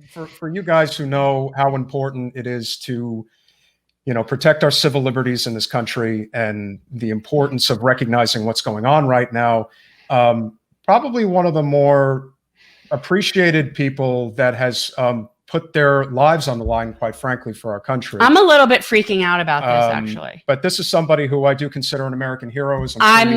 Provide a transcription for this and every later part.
for you guys who know how important it is to, protect our civil liberties in this country and the importance of recognizing what's going on right now, probably one of the more appreciated people that has put their lives on the line, quite frankly, for our country. I'm a little bit freaking out about this, actually. But this is somebody who I do consider an American hero. I'm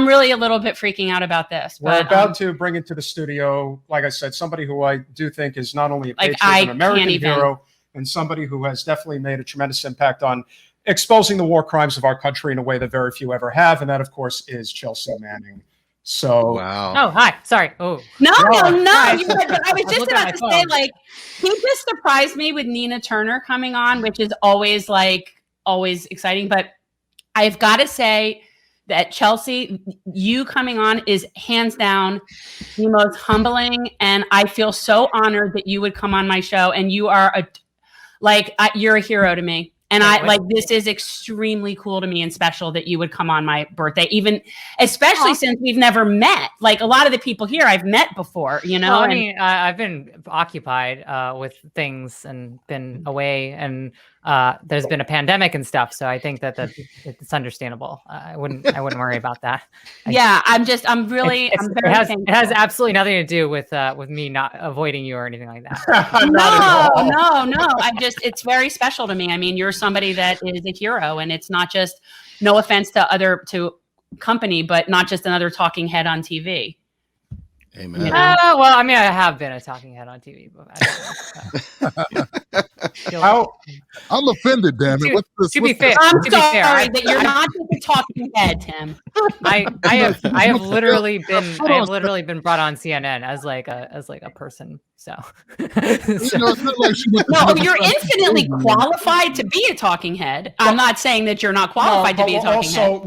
really a little bit freaking out about this. We're about to bring into the studio, like I said, somebody who I do think is not only a patriot, an American hero, and somebody who has definitely made a tremendous impact on exposing the war crimes of our country in a way that very few ever have. And that, of course, is Chelsea Manning. So wow. Oh, hi. Sorry. Oh no. I was just about to say, like, he just surprised me with Nina Turner coming on, which is always exciting. But I've got to say that Chelsea, you coming on is hands down the most humbling, and I feel so honored that you would come on my show. And you are you're a hero to me. And this is extremely cool to me and special that you would come on my birthday, especially since we've never met. Like, a lot of the people here I've met before, Well, I've been occupied with things and been away, and there's been a pandemic and stuff. So I think that it's understandable. I wouldn't worry about that. It has absolutely nothing to do with me not avoiding you or anything like that. No. It's very special to me. I mean, you're somebody that is a hero, and it's not just, no offense to company, but not just another talking head on TV. Amen. Well, I mean, I have been a talking head on TV, but I'm offended, damn it. To be fair, that you're not just a talking head, Tim. I have literally been brought on CNN as like a person. So, no, you're infinitely qualified to be a talking head. I'm not saying that you're not qualified to be a talking head.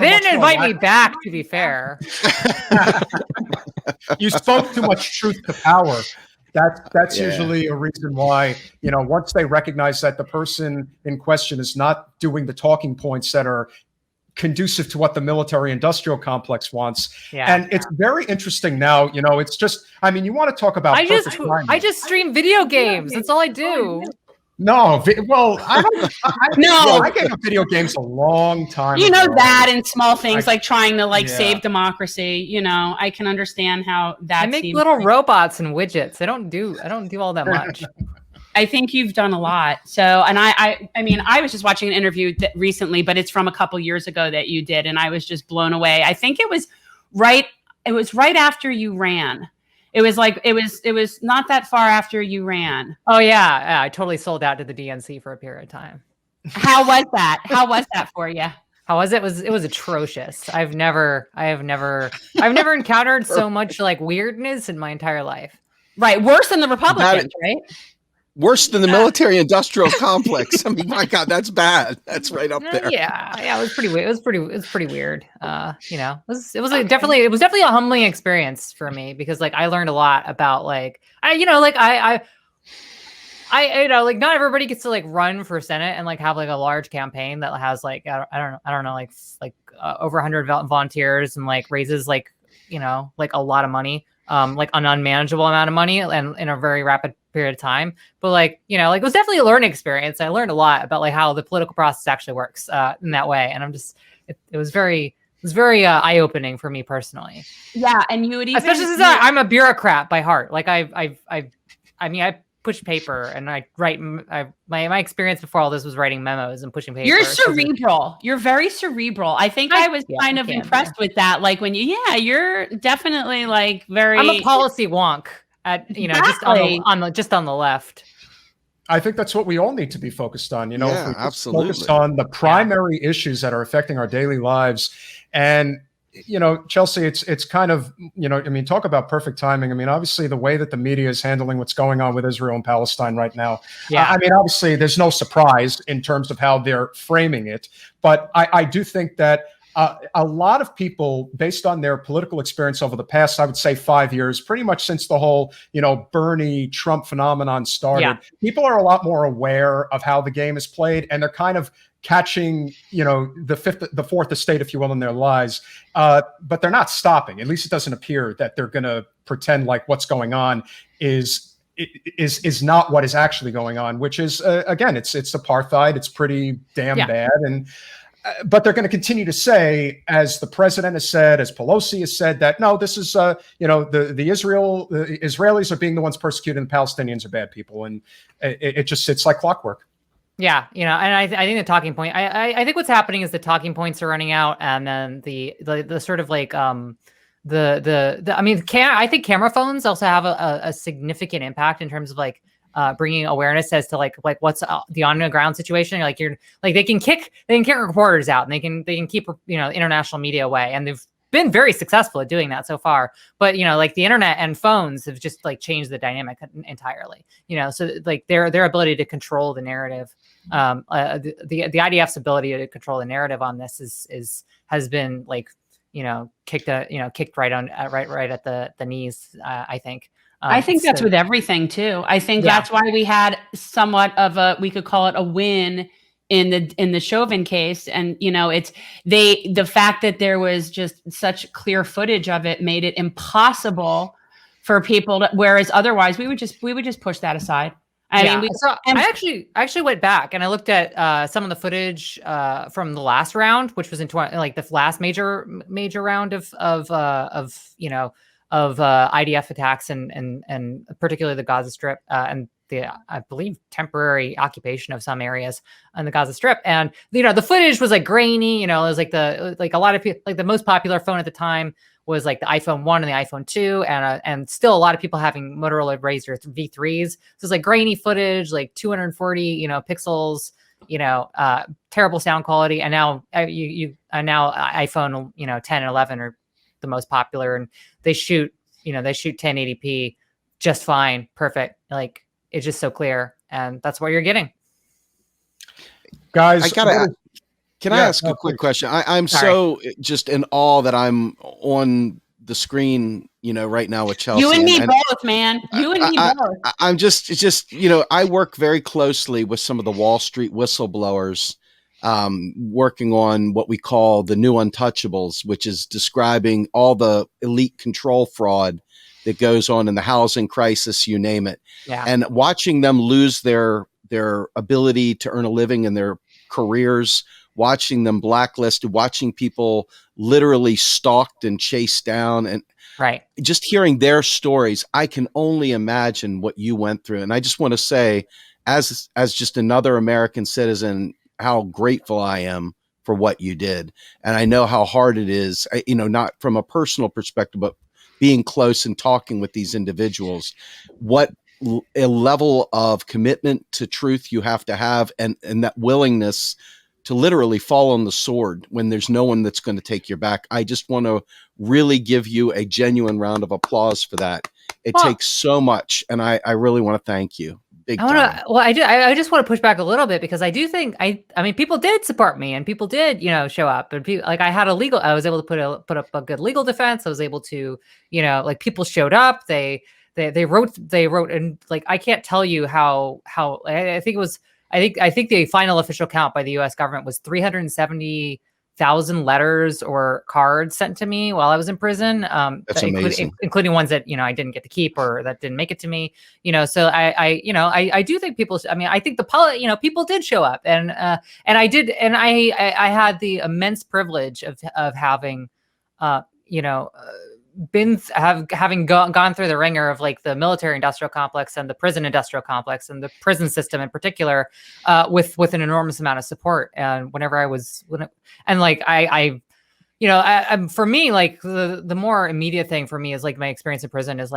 They didn't invite me back, to be fair. You spoke too much truth to power. That's usually a reason why, once they recognize that the person in question is not doing the talking points that are conducive to what the military industrial complex wants. Yeah. And it's very interesting now, it's just, I mean, you want to talk about I just stream video games. That's all I do. No, well, I gave up video games a long time ago. That and small things like trying to save democracy. I can understand how that. I make little robots and widgets. I don't do all that much. I think you've done a lot. So, and I mean, I was just watching an interview recently, but it's from a couple years ago that you did, and I was just blown away. I think it was right after you ran. It was not that far after you ran. Oh yeah, I totally sold out to the DNC for a period of time. How was that? How was that for you? How was it? It was atrocious. I have never encountered so much weirdness in my entire life. Right, worse than the Republicans, right? Worse than the military industrial complex. I mean, my God, that's bad. That's right up there. Yeah, it was pretty weird. It was pretty weird. It was definitely a humbling experience for me, because I learned a lot about not everybody gets to run for Senate and have a large campaign that has I don't know over 100 volunteers and raises a lot of money, an unmanageable amount of money and in a very rapid period of time. But it was definitely a learning experience. I learned a lot about how the political process actually works in that way. And it was very eye-opening for me personally. Yeah. And you would even, especially since I'm a bureaucrat by heart. I push paper and I write. My experience before all this was writing memos and pushing paper. You're cerebral. You're very cerebral. I think I was kind of impressed with that. When you're definitely very. I'm a policy wonk at exactly. just on the left. I think that's what we all need to be focused on. If we absolutely focus on the primary issues that are affecting our daily lives. And Chelsea, it's kind of, talk about perfect timing. I mean, obviously the way that the media is handling what's going on with Israel and Palestine right now. Yeah. Obviously there's no surprise in terms of how they're framing it, but I do think that a lot of people, based on their political experience over the past, I would say 5 years, pretty much since the whole, Bernie Trump phenomenon started, people are a lot more aware of how the game is played, and they're kind of catching, the fourth estate, if you will, in their lives. But they're not stopping. At least it doesn't appear that they're going to pretend like what's going on is is not what is actually going on, which is again, it's apartheid. It's pretty damn bad, and but they're going to continue to say, as the president has said, as Pelosi has said, that no, this is the Israelis are being the ones persecuting the Palestinians are bad people, and it just sits like clockwork. Yeah, and I think the talking point. I think what's happening is the talking points are running out, and then the sort of like I think camera phones also have a significant impact in terms of like bringing awareness as to like what's the on the ground situation. Like they can kick reporters out, and they can keep international media away, and they've been very successful at doing that so far. But like the internet and phones have just like changed the dynamic entirely. So like their ability to control the narrative, the IDF's ability to control the narrative on this has been like kicked right at the knees. I think. I think that's with everything too. I think that's why we had somewhat of we could call it a win in the Chauvin case. And, it's the fact that there was just such clear footage of it made it impossible for people to, whereas otherwise we would just push that aside. I actually went back and I looked at some of the footage from the last round, which was in the last major round of IDF attacks and particularly the Gaza Strip and the I believe temporary occupation of some areas on the Gaza Strip. And the footage was like grainy. It was like a lot of people, like the most popular phone at the time was like the iPhone 1 and the iPhone 2, and still a lot of people having Motorola Razr V3s. So it's like grainy footage, like 240 pixels, terrible sound quality. And now now iPhone 10 and 11 are the most popular, and they shoot 1080p just fine, perfect. Like it's just so clear, and that's what you're getting. Guys, can I ask a quick question? I'm so just in awe that I'm on the screen, right now with Chelsea. You and me both, man. You and me both. I'm just I work very closely with some of the Wall Street whistleblowers, working on what we call the new untouchables, which is describing all the elite control fraud that goes on in the housing crisis, you name it. Yeah. And watching them lose their ability to earn a living in their careers, watching them blacklisted, watching people literally stalked and chased down, and just hearing their stories, I can only imagine what you went through. And I just want to say, as just another American citizen, how grateful I am for what you did. And I know how hard it is, not from a personal perspective, but being close and talking with these individuals, what a level of commitment to truth you have to have, and that willingness to literally fall on the sword when there's no one that's going to take your back. I just want to really give you a genuine round of applause for that. It takes so much, and I really want to thank you. I just want to push back a little bit, because I do think I mean people did support me, and people did show up, and I was able to put up a good legal defense. I was able to people showed up. They wrote, and I can't tell you how I think the final official count by the U.S. government was 370,000 letters or cards sent to me while I was in prison. That's amazing, including ones that I didn't get to keep or that didn't make it to me. So I do think people. I think people did show up, and I did, and I had the immense privilege of having having gone through the ringer of the military industrial complex and the prison industrial complex and the prison system in particular, with an enormous amount of support. And for me, the more immediate thing for me is my experience in prison is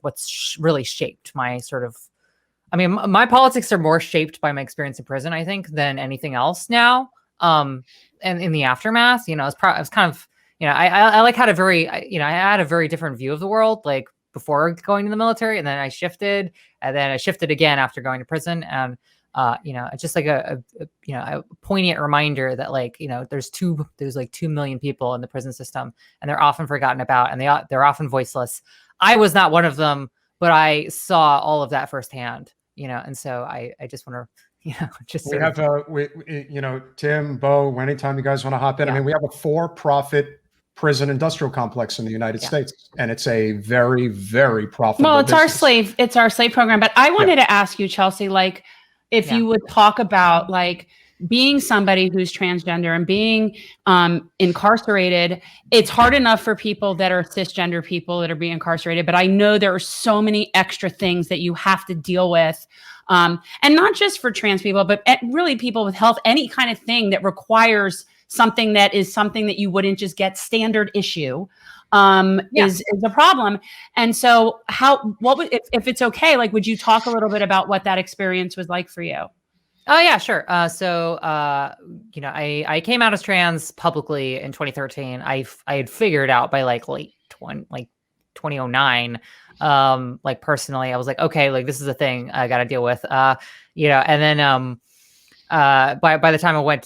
what's really shaped my sort of, my politics are more shaped by my experience in prison, I think, than anything else now. And in the aftermath, it's kind of, I had a very different view of the world, before going to the military, and then I shifted again after going to prison. And, it's just a poignant reminder that there's 2 million people in the prison system, and they're often forgotten about, and they're often voiceless. I was not one of them, but I saw all of that firsthand, and so I just want to, we have Tim, Beau, anytime you guys want to hop in. Yeah. We have a for-profit prison industrial complex in the United States, and it's a very, very profitable. Well, it's our slave program. But I wanted to ask you, Chelsea, like, if you would talk about like being somebody who's transgender and being incarcerated. It's hard enough for people that are cisgender people that are being incarcerated, but I know there are so many extra things that you have to deal with. And not just for trans people, but really people with health, any kind of thing that requires something that you wouldn't just get standard issue is a problem. And so if it's okay, like, would you talk a little bit about what that experience was like for you? Oh yeah, sure. So I came out as trans publicly in 2013. I had figured out by like late 2009. Like personally, I was like, okay, like this is a thing I got to deal with. And then by the time I went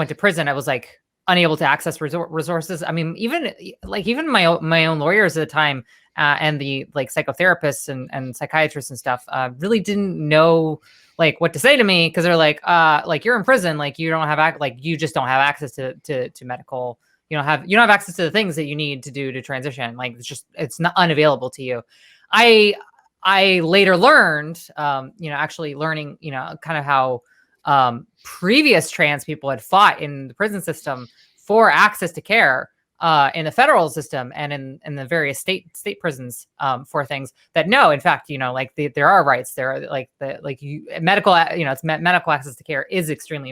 to prison, I was like unable to access resources. I mean, even my own lawyers at the time and the like psychotherapists and psychiatrists and stuff really didn't know like what to say to me, because they're like you're in prison, like you just don't have access to medical. You don't have access to the things that you need to do to transition. Like it's not unavailable to you. I later learned, actually learning, kind of how previous trans people had fought in the prison system for access to care in the federal system and in the various state prisons for things that no, in fact, there are rights there, medical access to care is extremely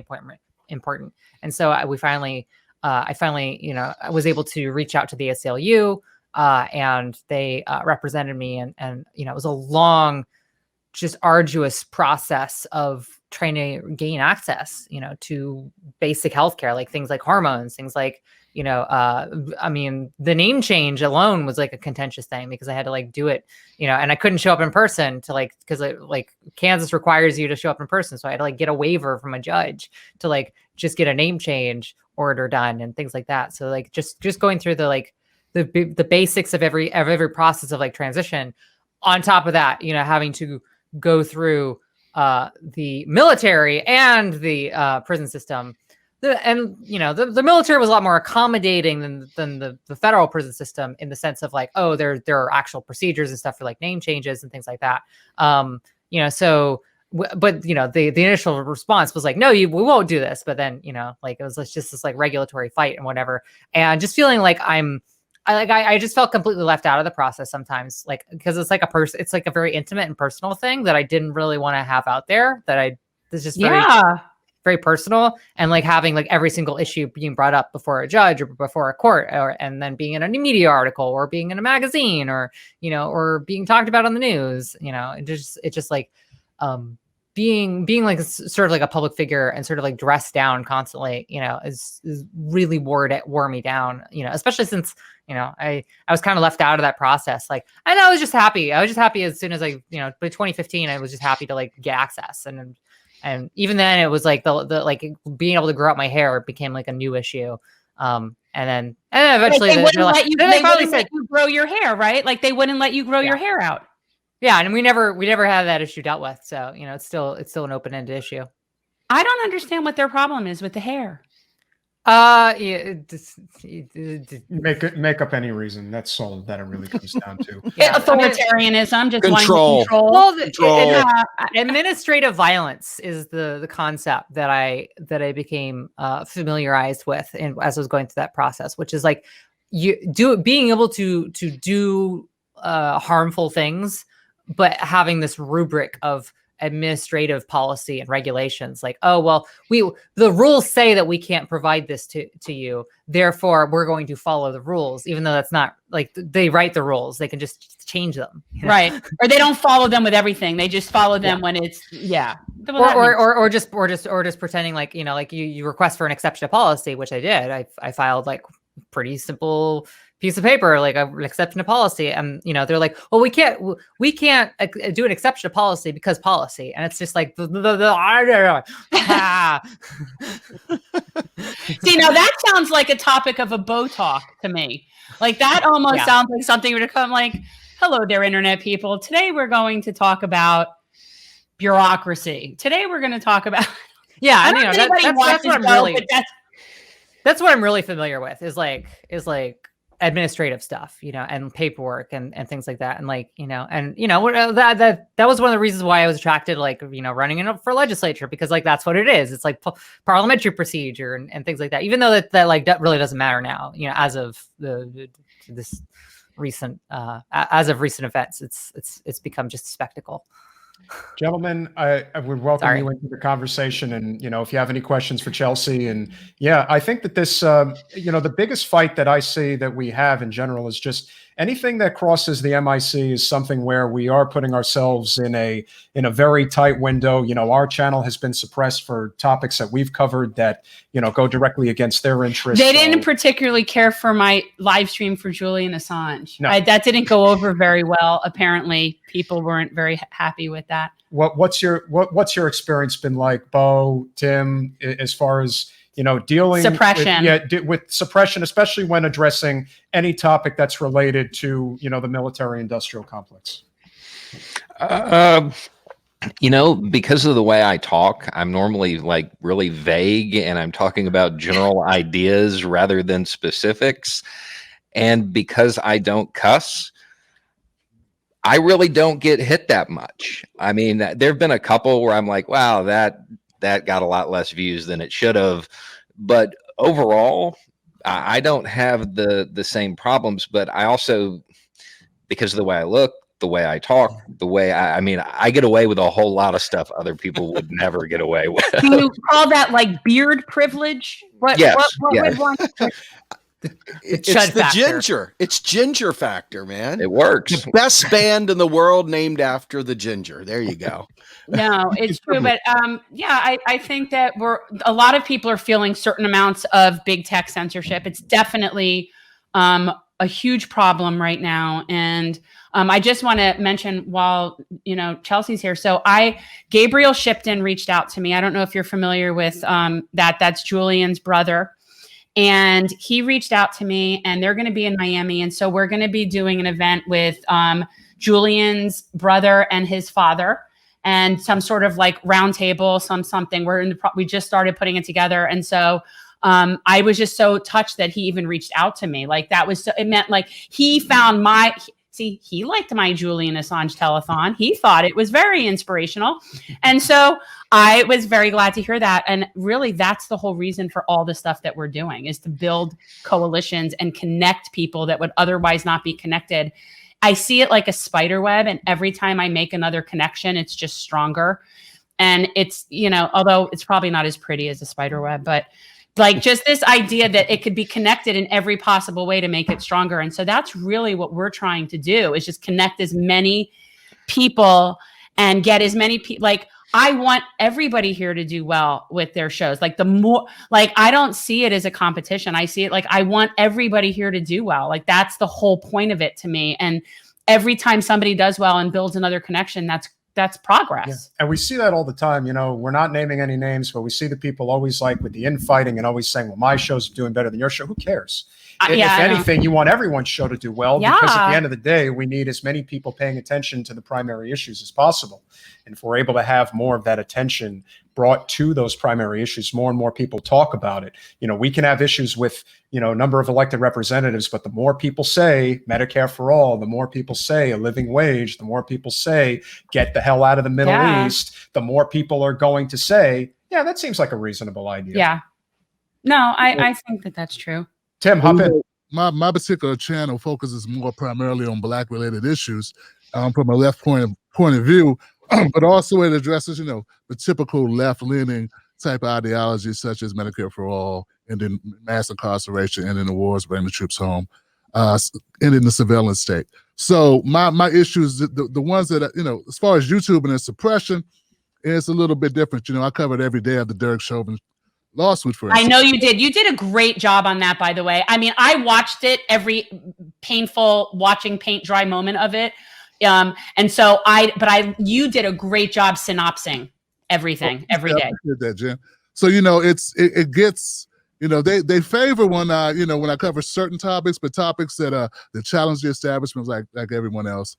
important. And so I finally, I was able to reach out to the ACLU and they represented me and it was a long, just arduous process of trying to gain access, to basic healthcare, like things like hormones, things like, I mean, the name change alone was like a contentious thing because I had to like do it, and I couldn't show up in person to because Kansas requires you to show up in person. So I had to like get a waiver from a judge to like just get a name change order done and things like that. So like just going through the basics of every process of like transition. On top of that, having to go through the military and the prison system. The military was a lot more accommodating than the federal prison system in the sense of like, oh, there are actual procedures and stuff for like name changes and things like that. But the initial response was like, no, we won't do this. But then, it was just this like regulatory fight and whatever. And just feeling like I just felt completely left out of the process sometimes, like, because it's like it's like a very intimate and personal thing that I didn't really want to have out there, it's just very personal, and like having like every single issue being brought up before a judge or before a court, and then being in a media article or being in a magazine or being talked about on the news, it just like being like sort of like a public figure and sort of like dressed down constantly, is really wore me down, especially since, I was kind of left out of that process. Like, and I was just happy. I was just happy as soon as by 2015, I was just happy to like get access. And even then it was like the like being able to grow out my hair became like a new issue. And then eventually they wouldn't let you grow your hair, right? Like they wouldn't let you grow your hair out. Yeah, and we never had that issue dealt with. So, it's still an open-ended issue. I don't understand what their problem is with the hair. Make up any reason. That's all that it really comes down to. Authoritarianism, just control. Wanting control. Well, administrative violence is the concept that I became familiarized with as I was going through that process, which is like being able to do harmful things, but having this rubric of administrative policy and regulations, like, oh, well, the rules say that we can't provide this to you, therefore we're going to follow the rules, even though that's not like they write the rules, they can just change them, right? Or they don't follow them with everything, they just follow them when it's or just pretending like like you request for an exception to policy, which I did. I filed like pretty simple piece of paper, like an exception to policy, and they're like, well, we can't do an exception to policy because policy, and it's just like I don't know. See, now that sounds like a topic of a Beau talk to me. Like that almost sounds like something would come like, hello there, internet people. Today we're going to talk about bureaucracy. Today we're going to talk about that's what I'm really. That's what I'm really familiar with is like administrative stuff, and paperwork and things like that. And that was one of the reasons why I was attracted, running for legislature, because that's what it is. It's like parliamentary procedure and things like that, even though that really doesn't matter now, as of this recent events, it's become just a spectacle. Gentlemen, I would welcome you into the conversation, and if you have any questions for Chelsea. And yeah, I think that this the biggest fight that I see that we have in general is just anything that crosses the MIC is something where we are putting ourselves in a very tight window. Our channel has been suppressed for topics that we've covered that go directly against their interests. They didn't particularly care for my live stream for Julian Assange. No. That didn't go over very well. Apparently, people weren't very happy with that. What's your experience been like, Beau, Tim, as far as dealing suppression? With suppression, especially when addressing any topic that's related to the military-industrial complex. Because of the way I talk, I'm normally really vague, and I'm talking about general ideas rather than specifics. And because I don't cuss, I really don't get hit that much. I mean, there've been a couple where I'm like, wow, that got a lot less views than it should have. But overall, I don't have the same problems. But I also, because of the way I look, the way I talk, the way I get away with a whole lot of stuff other people would never get away with. Do you call that beard privilege? Yes. Would one? It's the ginger. It's ginger factor, man. It works. The best band in the world named after the ginger. There you go. No, it's true. But I think that a lot of people are feeling certain amounts of big tech censorship. It's definitely a huge problem right now. And I just want to mention while, Chelsea's here. So Gabriel Shipton reached out to me. I don't know if you're familiar with that. That's Julian's brother. And he reached out to me, and they're going to be in Miami. And so we're going to be doing an event with Julian's brother and his father, and some sort of roundtable, something. We just started putting it together. And so I was just so touched that he even reached out to me. It meant he found he liked my Julian Assange telethon. He thought it was very inspirational. And so I was very glad to hear that. And really, that's the whole reason for all the stuff that we're doing, is to build coalitions and connect people that would otherwise not be connected. I see it like a spider web, and every time I make another connection, it's just stronger. And it's, although it's probably not as pretty as a spider web, but just this idea that it could be connected in every possible way to make it stronger. And so that's really what we're trying to do, is just connect as many people and get as many people. I want everybody here to do well with their shows. The more, I don't see it as a competition. I see it I want everybody here to do well. That's the whole point of it to me. And every time somebody does well and builds another connection, that's progress. Yeah. And we see that all the time. We're not naming any names, but we see the people always with the infighting and always saying, well, my show's doing better than your show. Who cares? If anything, you want everyone's show to do well, because at the end of the day, we need as many people paying attention to the primary issues as possible. And if we're able to have more of that attention brought to those primary issues, more and more people talk about it. We can have issues with, number of elected representatives, but the more people say Medicare for all, the more people say a living wage, the more people say get the hell out of the Middle East, the more people are going to say, yeah, that seems like a reasonable idea. Yeah. No, I think that's true. Tim, hop in. My particular channel focuses more primarily on Black-related issues from a left point of view, but also it addresses, the typical left-leaning type of ideologies such as Medicare for all, and then mass incarceration, and then the wars, bringing the troops home, and in the surveillance state. So my issues, the ones that, as far as YouTube and its suppression, it's a little bit different. I covered every day of the Derek Chauvin lawsuit, for instance. I know you did. You did a great job on that, by the way. I mean, I watched it, every painful watching paint dry moment of it. And so you did a great job synopsing everything every day. I did that, Jen. So, it gets, they favor when I cover certain topics, but topics that challenge the establishment, like everyone else,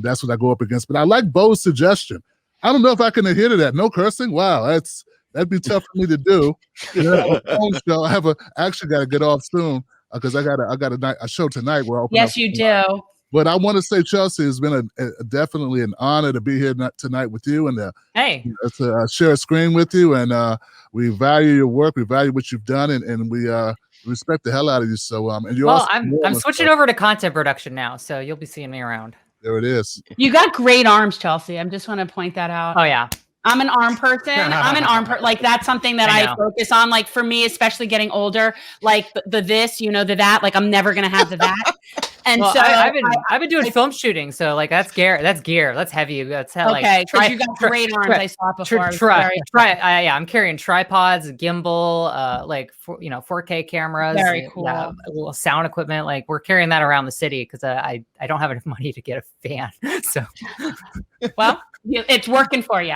that's what I go up against. But I like Beau's suggestion. I don't know if I can adhere to that. No cursing. Wow. That'd be tough for me to do. So I actually got to get off soon because I got a show tonight. Yes, you do. But I want to say, Chelsea, it's been definitely an honor to be here tonight with you and to share a screen with you. And we value your work. We value what you've done, and we respect the hell out of you. So, and you also. I'm switching over to content production now, so you'll be seeing me around. There it is. You got great arms, Chelsea. I just want to point that out. Oh yeah. I'm an arm person. Like that's something that I focus on. Like for me, especially getting older, like the this, the that, like I'm never going to have the that. And so I've been doing film shooting. So like that's gear. That's heavy. That's okay. Because you got great arms. I saw it before. I'm carrying tripods, gimbal, 4K cameras, very cool. Little sound equipment. Like we're carrying that around the city because I don't have enough money to get a fan. So, well, it's working for you.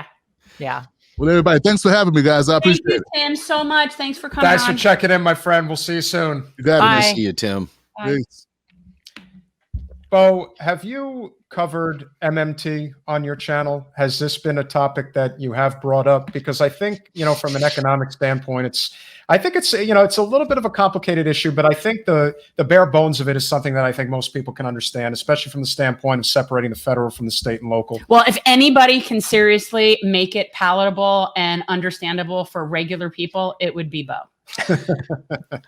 Yeah. Well, everybody, thanks for having me, guys. I appreciate it. Tim, so much. Thanks for coming. Thanks for checking in, my friend. We'll see you soon. You got it. Nice to see you, Tim. Peace. Beau, have you covered MMT on your channel? Has this been a topic that you have brought up? Because I think, from an economic standpoint, it's a little bit of a complicated issue, but I think the bare bones of it is something that I think most people can understand, especially from the standpoint of separating the federal from the state and local. Well, if anybody can seriously make it palatable and understandable for regular people, it would be Beau.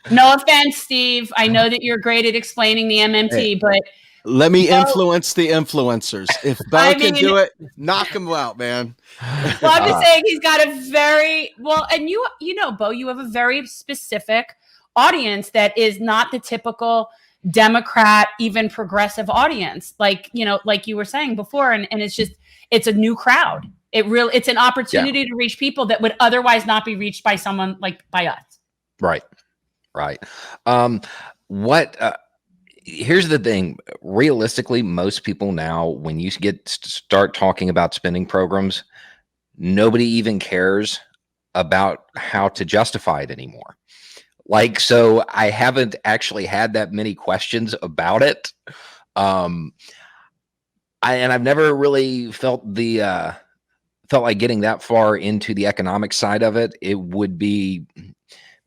No offense, Steve. I know that you're great at explaining the MMT, but let me influence the influencers. If Beau can do it, knock him out, man. Well, I'm just saying he's got a very and Beau, you have a very specific audience that is not the typical Democrat, even progressive audience, like you were saying before, and it's a new crowd. It's an opportunity to reach people that would otherwise not be reached by someone by us. Right. Here's the thing. Realistically, most people now, when you start talking about spending programs, nobody even cares about how to justify it anymore. So I haven't actually had that many questions about it. And I've never really felt like getting that far into the economic side of it. It would be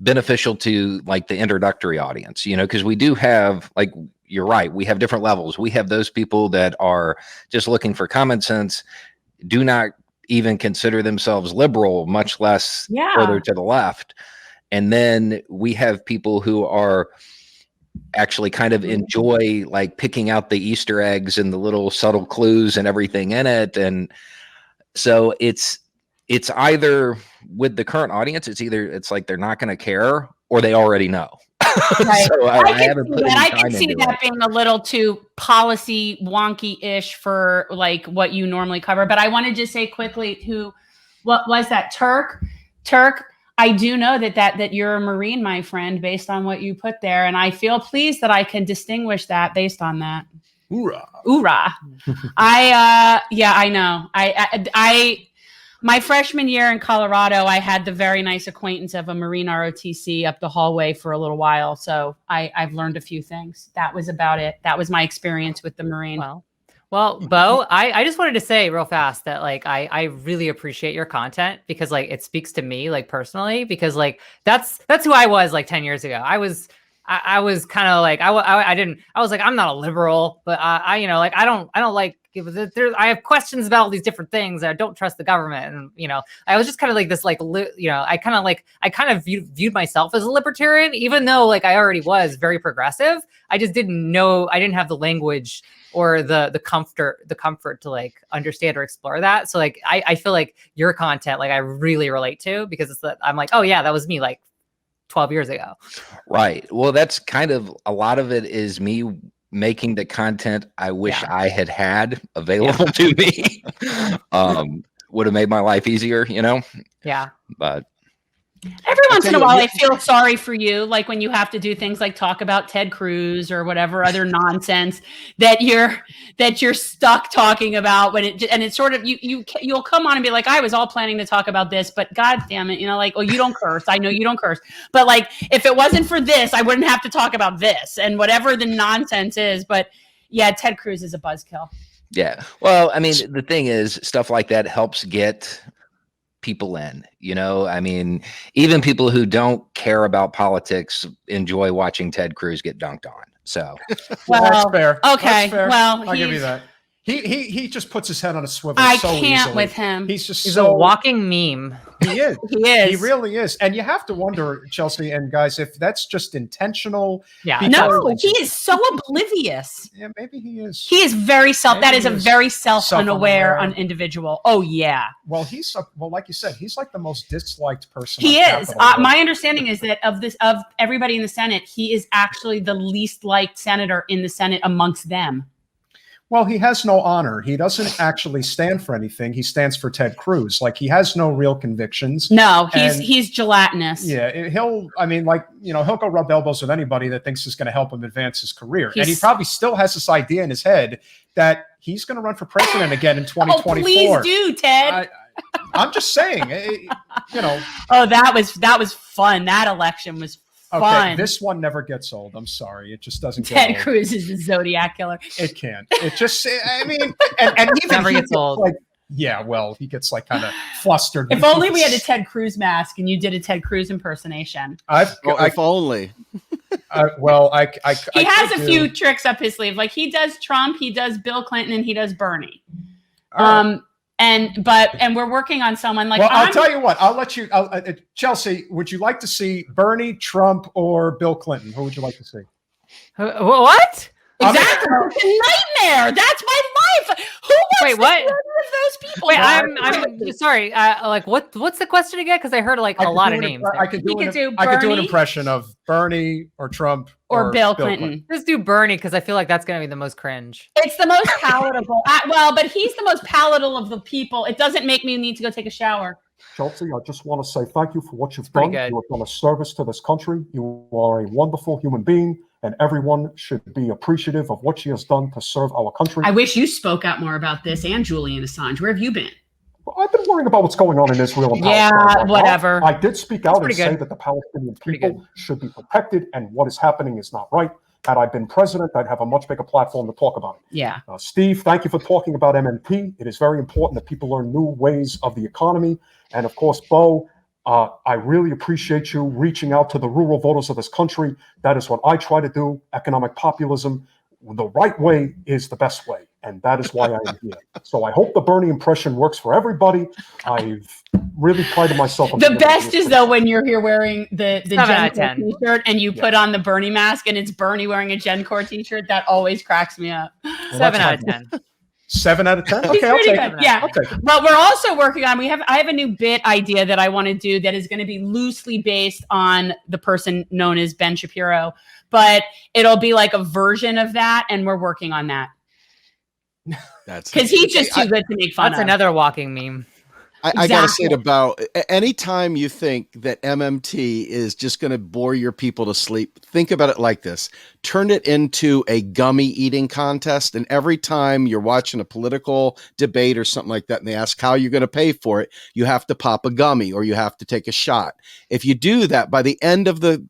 beneficial to the introductory audience, because we do have, you're right, we have different levels. We have those people that are just looking for common sense, do not even consider themselves liberal, much less further to the left. And then we have people who are actually kind of enjoy picking out the Easter eggs and the little subtle clues and everything in it. And so it's either, with the current audience, it's like they're not going to care or they already know. Right. So I can see that being a little too policy wonky-ish for what you normally cover. But I want to just say quickly, what was that? Turk, I do know that you're a Marine, my friend, based on what you put there. And I feel pleased that I can distinguish that based on that. Hoorah. I know. My freshman year in Colorado, I had the very nice acquaintance of a Marine ROTC up the hallway for a little while. So I've learned a few things. That was about it. That was my experience with the Marine. Well, Beau, I just wanted to say real fast that I really appreciate your content because it speaks to me personally, because that's who I was 10 years ago. I was kind of I was I'm not a liberal, but I have questions about all these different things. I don't trust the government. And, I was just kind of this, I kind of viewed myself as a libertarian, even though I already was very progressive. I just didn't know, I didn't have the language or the comfort to understand or explore that. So I feel your content, I really relate to, because I'm oh yeah, that was me 12 years ago. Right. Well, that's kind of, a lot of it is me making the content I wish I had available to me. Would have made my life easier, Yeah. But every once in a while, I feel sorry for you, when you have to do things talk about Ted Cruz or whatever other nonsense that you're stuck talking about. It's sort of you'll come on and be I was all planning to talk about this, but God damn it, oh, you don't curse. I know you don't curse, but if it wasn't for this, I wouldn't have to talk about this and whatever the nonsense is. But yeah, Ted Cruz is a buzzkill. Yeah. Well, I mean, the thing is, stuff like that helps get people in, you know. I mean, even people who don't care about politics enjoy watching Ted Cruz get dunked on. So well, that's fair. Okay, That's fair. well, I'll give you that. He just puts his head on a swivel. I so can't easily. with him. He's a walking meme. He is. He is. He really is. And you have to wonder, Chelsea and guys, if that's just intentional. Yeah. No, he is so oblivious. Yeah, maybe he is. He is very that is a very self-unaware individual. Oh yeah. Well, like you said, he's like the most disliked person. He on is. Capitol Hill. My understanding is that of everybody in the Senate, he is actually the least liked senator in the Senate amongst them. Well, he has no honor. He doesn't actually stand for anything. He stands for Ted Cruz. Like, he has no real convictions. No, he's gelatinous. Yeah, he'll go rub elbows with anybody that thinks is going to help him advance his career. And he probably still has this idea in his head that he's going to run for president again in 2024. Oh, please do, Ted. I'm just saying, Oh, that was fun. That election was fun. Okay, this one never gets old. I'm sorry. It just doesn't get Ted old. Cruz is the Zodiac killer. It can't. It just, I mean, and even never gets old. Like, yeah, well, he gets like kind of flustered. If only we had a Ted Cruz mask and you did a Ted Cruz impersonation. If only. He has a few tricks up his sleeve. Like, he does Trump, he does Bill Clinton, and he does Bernie. And we're working on someone like. Well, I'll tell you what. I'll let you. Chelsea, would you like to see Bernie, Trump, or Bill Clinton? Who would you like to see? What? Exactly. It's a nightmare. That's my life. Who wants what? to be one of those people? Wait, I'm sorry. Like, what's the question again? Because I heard like a lot of names. I could do an impression of Bernie or Trump or Bill Clinton. Let's do Bernie because I feel like that's going to be the most cringe. It's the most palatable. But he's the most palatable of the people. It doesn't make me need to go take a shower. Chelsea, I just want to say thank you for what you've done. Good. You have done a service to this country. You are a wonderful human being, and everyone should be appreciative of what she has done to serve our country. I wish you spoke out more about this and Julian Assange. Where have you been? I've been worrying about what's going on in Israel and Palestine. Yeah, whatever. I did speak out and say that the Palestinian people should be protected, and what is happening is not right. Had I been president, I'd have a much bigger platform to talk about it. Yeah. Steve, thank you for talking about MMT. It is very important that people learn new ways of the economy. And of course, Beau, I really appreciate you reaching out to the rural voters of this country. That is what I try to do. Economic populism, the right way is the best way. And that is why I am here. So I hope the Bernie impression works for everybody. I've really prided myself on the best is though when you're here wearing the GenCore t-shirt and you put on the Bernie mask and it's Bernie wearing a GenCore t-shirt. That always cracks me up. Well, 7 out of 10. 7 out of 10. Okay, I'll take it. Yeah. But we're also working on. I have a new bit idea that I want to do that is going to be loosely based on the person known as Ben Shapiro, but it'll be like a version of that, and we're working on that. That's because he's just too good to make fun of. That's another walking meme. I got to say it about anytime you think that MMT is just going to bore your people to sleep, think about it like this. Turn it into a gummy eating contest. And every time you're watching a political debate or something like that, and they ask how you're going to pay for it, you have to pop a gummy or you have to take a shot. If you do that, by the end of the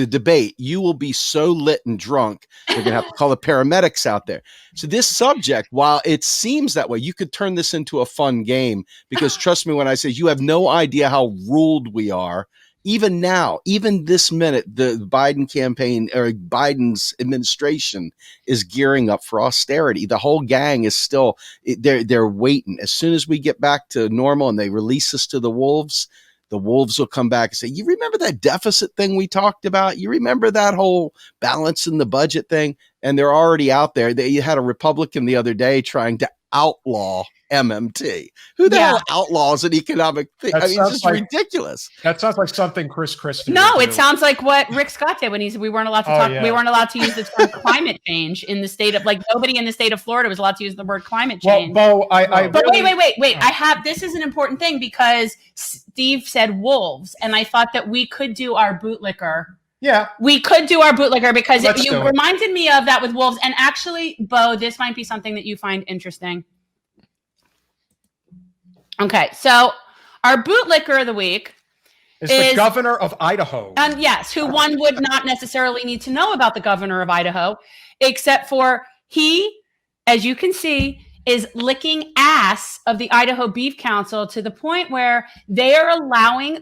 debate, you will be so lit and drunk, you're going to have to call the paramedics out there. So this subject, while it seems that way, you could turn this into a fun game because trust me when I say you have no idea how ruled we are. Even now, even this minute, the Biden campaign or Biden's administration is gearing up for austerity. The whole gang is still, they're waiting. As soon as we get back to normal and they release us to the wolves will come back and say, you remember that deficit thing we talked about? You remember that whole balance in the budget thing? And they're already out there. You had a Republican the other day trying to outlaw MMT. Who the hell outlaws an economic thing? I mean, it's just ridiculous. That sounds like something Chris Christie. No, it sounds like what Rick Scott did when he said we weren't allowed to talk. Yeah. We weren't allowed to use the term climate change in the state of, like, nobody in the state of Florida was allowed to use the word climate change. Well, Beau, but wait. I have, this is an important thing because Steve said wolves, and I thought that we could do our bootlicker. Yeah, we could do our bootlicker because you reminded me of that with wolves. And actually, Beau, this might be something that you find interesting. Okay, so our bootlicker of the week is the governor of Idaho. And yes, who one would not necessarily need to know about the governor of Idaho, except for he, as you can see, is licking ass of the Idaho Beef Council to the point where they are allowing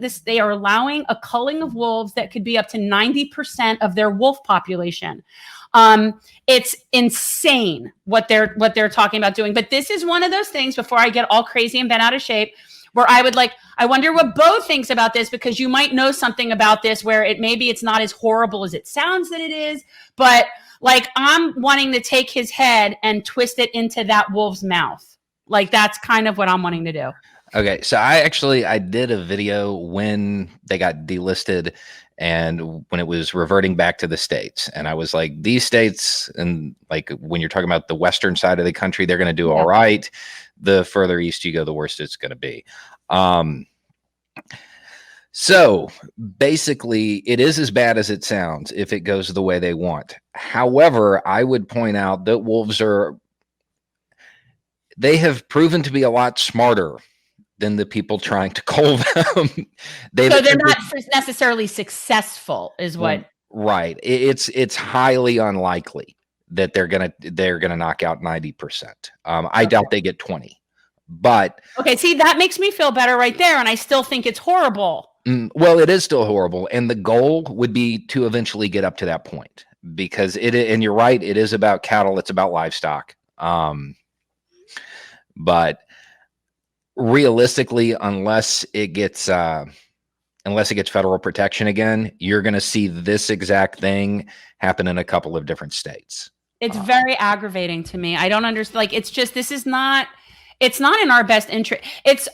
a culling of wolves that could be up to 90% of their wolf population. It's insane what they're talking about doing. But this is one of those things, before I get all crazy and bent out of shape, where I wonder what Beau thinks about this, because you might know something about this where it's not as horrible as it sounds that it is, but like I'm wanting to take his head and twist it into that wolf's mouth. Like that's kind of what I'm wanting to do. Okay, so I did a video when they got delisted and when it was reverting back to the states, and I was like, these states, and like when you're talking about the western side of the country, they're going to do all right. The further east you go, the worse it's going to be. So basically it is as bad as it sounds if it goes the way they want. However, I would point out that wolves they have proven to be a lot smarter than the people trying to cull them. So they're not necessarily successful, is what? Right. It's highly unlikely that they're gonna knock out 90%. I doubt they get 20. But okay, see, that makes me feel better right there, and I still think it's horrible. Well, it is still horrible, and the goal would be to eventually get up to that point, because and you're right, it is about cattle, it's about livestock. But realistically, unless it gets federal protection again, you're going to see this exact thing happen in a couple of different states. It's very aggravating to me. I don't understand. Like, it's just, it's not in our best interest.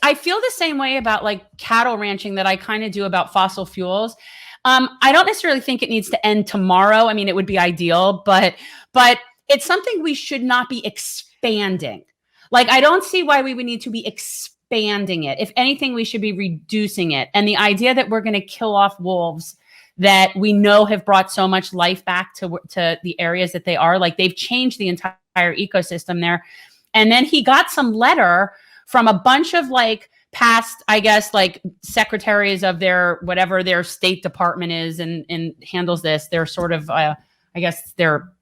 I feel the same way about like cattle ranching that I kind of do about fossil fuels. I don't necessarily think it needs to end tomorrow. I mean, it would be ideal, but it's something we should not be expanding. Like, I don't see why we would need to be expanding it. If anything, we should be reducing it. And the idea that we're going to kill off wolves that we know have brought so much life back to the areas that they are, like they've changed the entire ecosystem there. And then he got some letter from a bunch of like past, I guess, like secretaries of whatever their state department is and handles this. They're sort of, I guess they're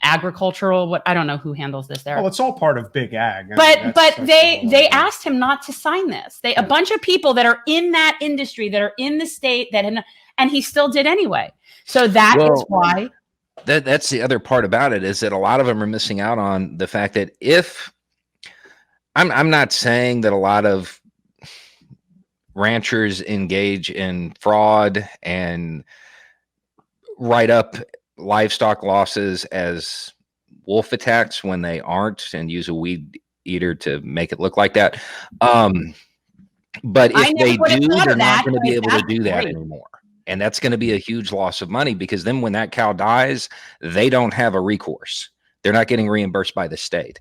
agricultural, I don't know who handles this there. Well, it's all part of big ag. But they asked him not to sign this. A bunch of people that are in that industry, that are in the state, and he still did anyway. So that is why. That's the other part about it, is that a lot of them are missing out on the fact that if I'm not saying that a lot of ranchers engage in fraud and write up livestock losses as wolf attacks when they aren't, and use a weed eater to make it look like that. But if they do, they're not going to be able to do that anymore. And that's going to be a huge loss of money, because then when that cow dies, they don't have a recourse. They're not getting reimbursed by the state.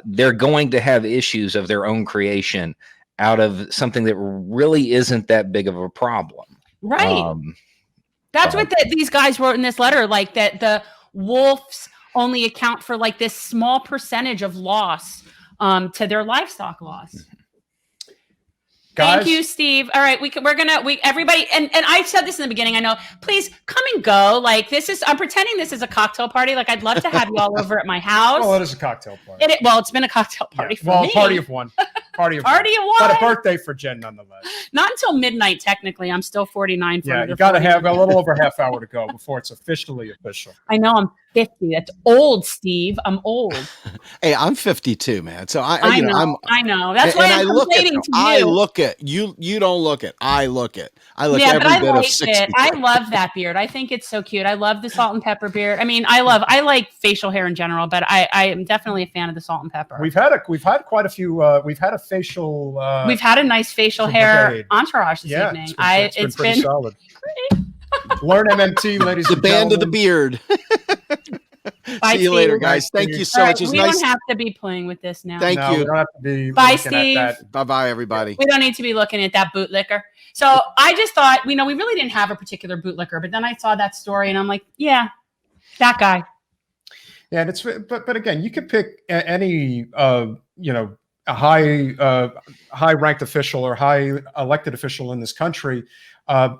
They're going to have issues of their own creation out of something that really isn't that big of a problem. Right. That's what these guys wrote in this letter, like that the wolves only account for like this small percentage of loss to their livestock loss. Guys, thank you, Steve. All right, everybody, and I said this in the beginning. I know, please come and go. Like I'm pretending this is a cocktail party. Like I'd love to have you all over at my house. Well, it is a cocktail party. It's been a cocktail party for me. Party of one. Party of one. But a birthday for Jen nonetheless. Not until midnight, technically. I'm still 49. Yeah, you got to have a little over half hour to go before it's officially official. I know, I'm 50. That's old, Steve. I'm old. Hey, I'm 52, man. So I know. That's why I'm complaining to you. I look at you. You don't look at. I look at. I look every bit of 60. I love that beard. I think it's so cute. I love the salt and pepper beard. I mean, I like facial hair in general, but I am definitely a fan of the salt and pepper. We've had quite a few. We've had a facial. We've had a nice facial hair entourage this evening. It's been pretty solid. Learn MMT, ladies. The and band gentlemen. of the beard. Bye, See you later, guys. Thank you so much. We don't have to be playing with this now. Thank you. We don't have to be. Bye, Steve. Bye, everybody. We don't need to be looking at that bootlicker. So I just thought, we really didn't have a particular bootlicker, but then I saw that story and I'm like, yeah, that guy. Yeah, and but again, you could pick any a high ranked official or high elected official in this country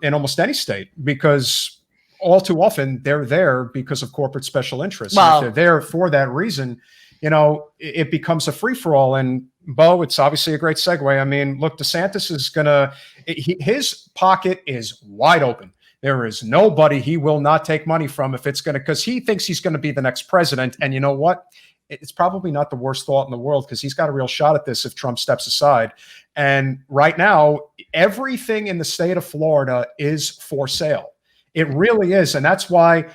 in almost any state, because all too often they're there because of corporate special interests. Well, if they're there for that reason, it becomes a free for all. And Beau, it's obviously a great segue. I mean, look, DeSantis is his pocket is wide open. There is nobody he will not take money from if it's going to, because he thinks he's going to be the next president. And you know what? It's probably not the worst thought in the world, because he's got a real shot at this if Trump steps aside. And right now, everything in the state of Florida is for sale. It really is. And that's why,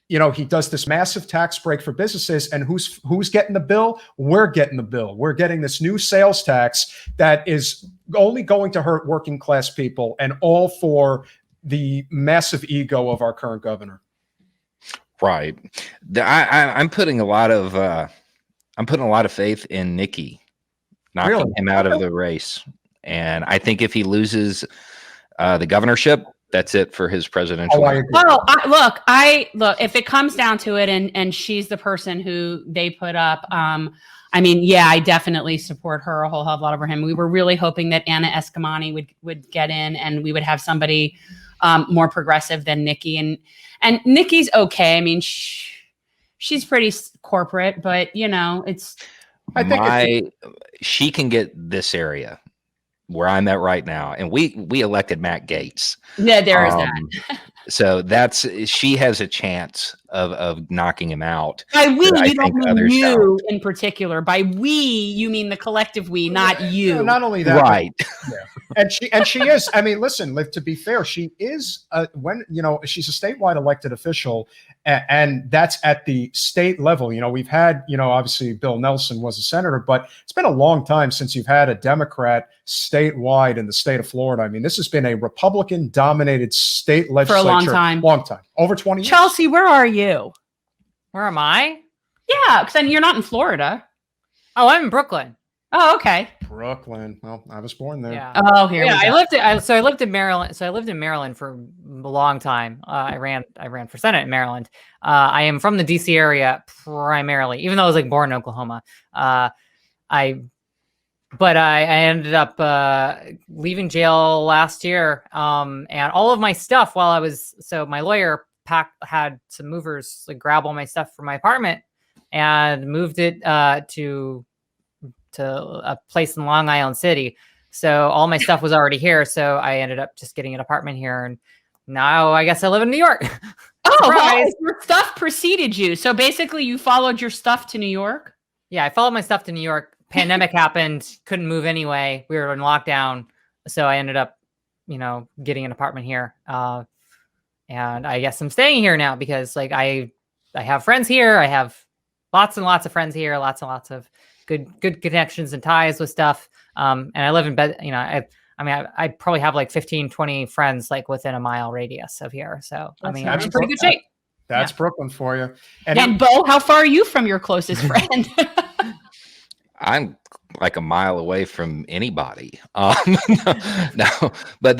he does this massive tax break for businesses. And who's getting the bill? We're getting the bill. We're getting this new sales tax that is only going to hurt working class people, and all for the massive ego of our current governor. Right. I'm putting a lot of faith in Nikki, knocking him out of the race. And I think if he loses the governorship, that's it for his presidential. Look, if it comes down to it, and she's the person who they put up, I definitely support her a whole hell of a lot over him. We were really hoping that Anna Eskamani would get in, and we would have somebody more progressive than Nikki. And Nikki's okay. I mean, she's pretty corporate, but she can get this area where I'm at right now, and we elected Matt Gaetz. Yeah, there is that. So she has a chance of knocking him out. By we, you don't mean you in particular. By we, you mean the collective we, not you. No, not only that, right? And she is. I mean, listen. To be fair, she is. She's a statewide elected official, and that's at the state level. We've had. Obviously, Bill Nelson was a senator, but it's been a long time since you've had a Democrat statewide in the state of Florida. I mean, this has been a Republican-dominated state legislature for a long time, over 20 years. Chelsea, where are you? Where am I? Yeah, because then you're not in Florida. Oh, I'm in Brooklyn. Oh, okay. Brooklyn. Well, I was born there. Yeah. Oh, here. Yeah, I lived in Maryland. So I lived in Maryland for a long time. I ran for Senate in Maryland. I am from the DC area primarily, even though I was born in Oklahoma. I ended up leaving jail last year. And all of my stuff my lawyer had some movers grab all my stuff from my apartment and moved it to a place in Long Island City. So all my stuff was already here. So I ended up just getting an apartment here. And now I guess I live in New York. Your stuff preceded you. So basically you followed your stuff to New York? Yeah, I followed my stuff to New York. Pandemic happened, couldn't move anyway. We were in lockdown. So I ended up, getting an apartment here. And I guess I'm staying here now because I have friends here. I have lots and lots of friends here, lots and lots of good connections and ties with stuff. And I live in bed, I probably have 15, 20 friends within a mile radius of here. So I'm in pretty good shape. That's Brooklyn for you. And Beau, how far are you from your closest friend? I'm a mile away from anybody. No, but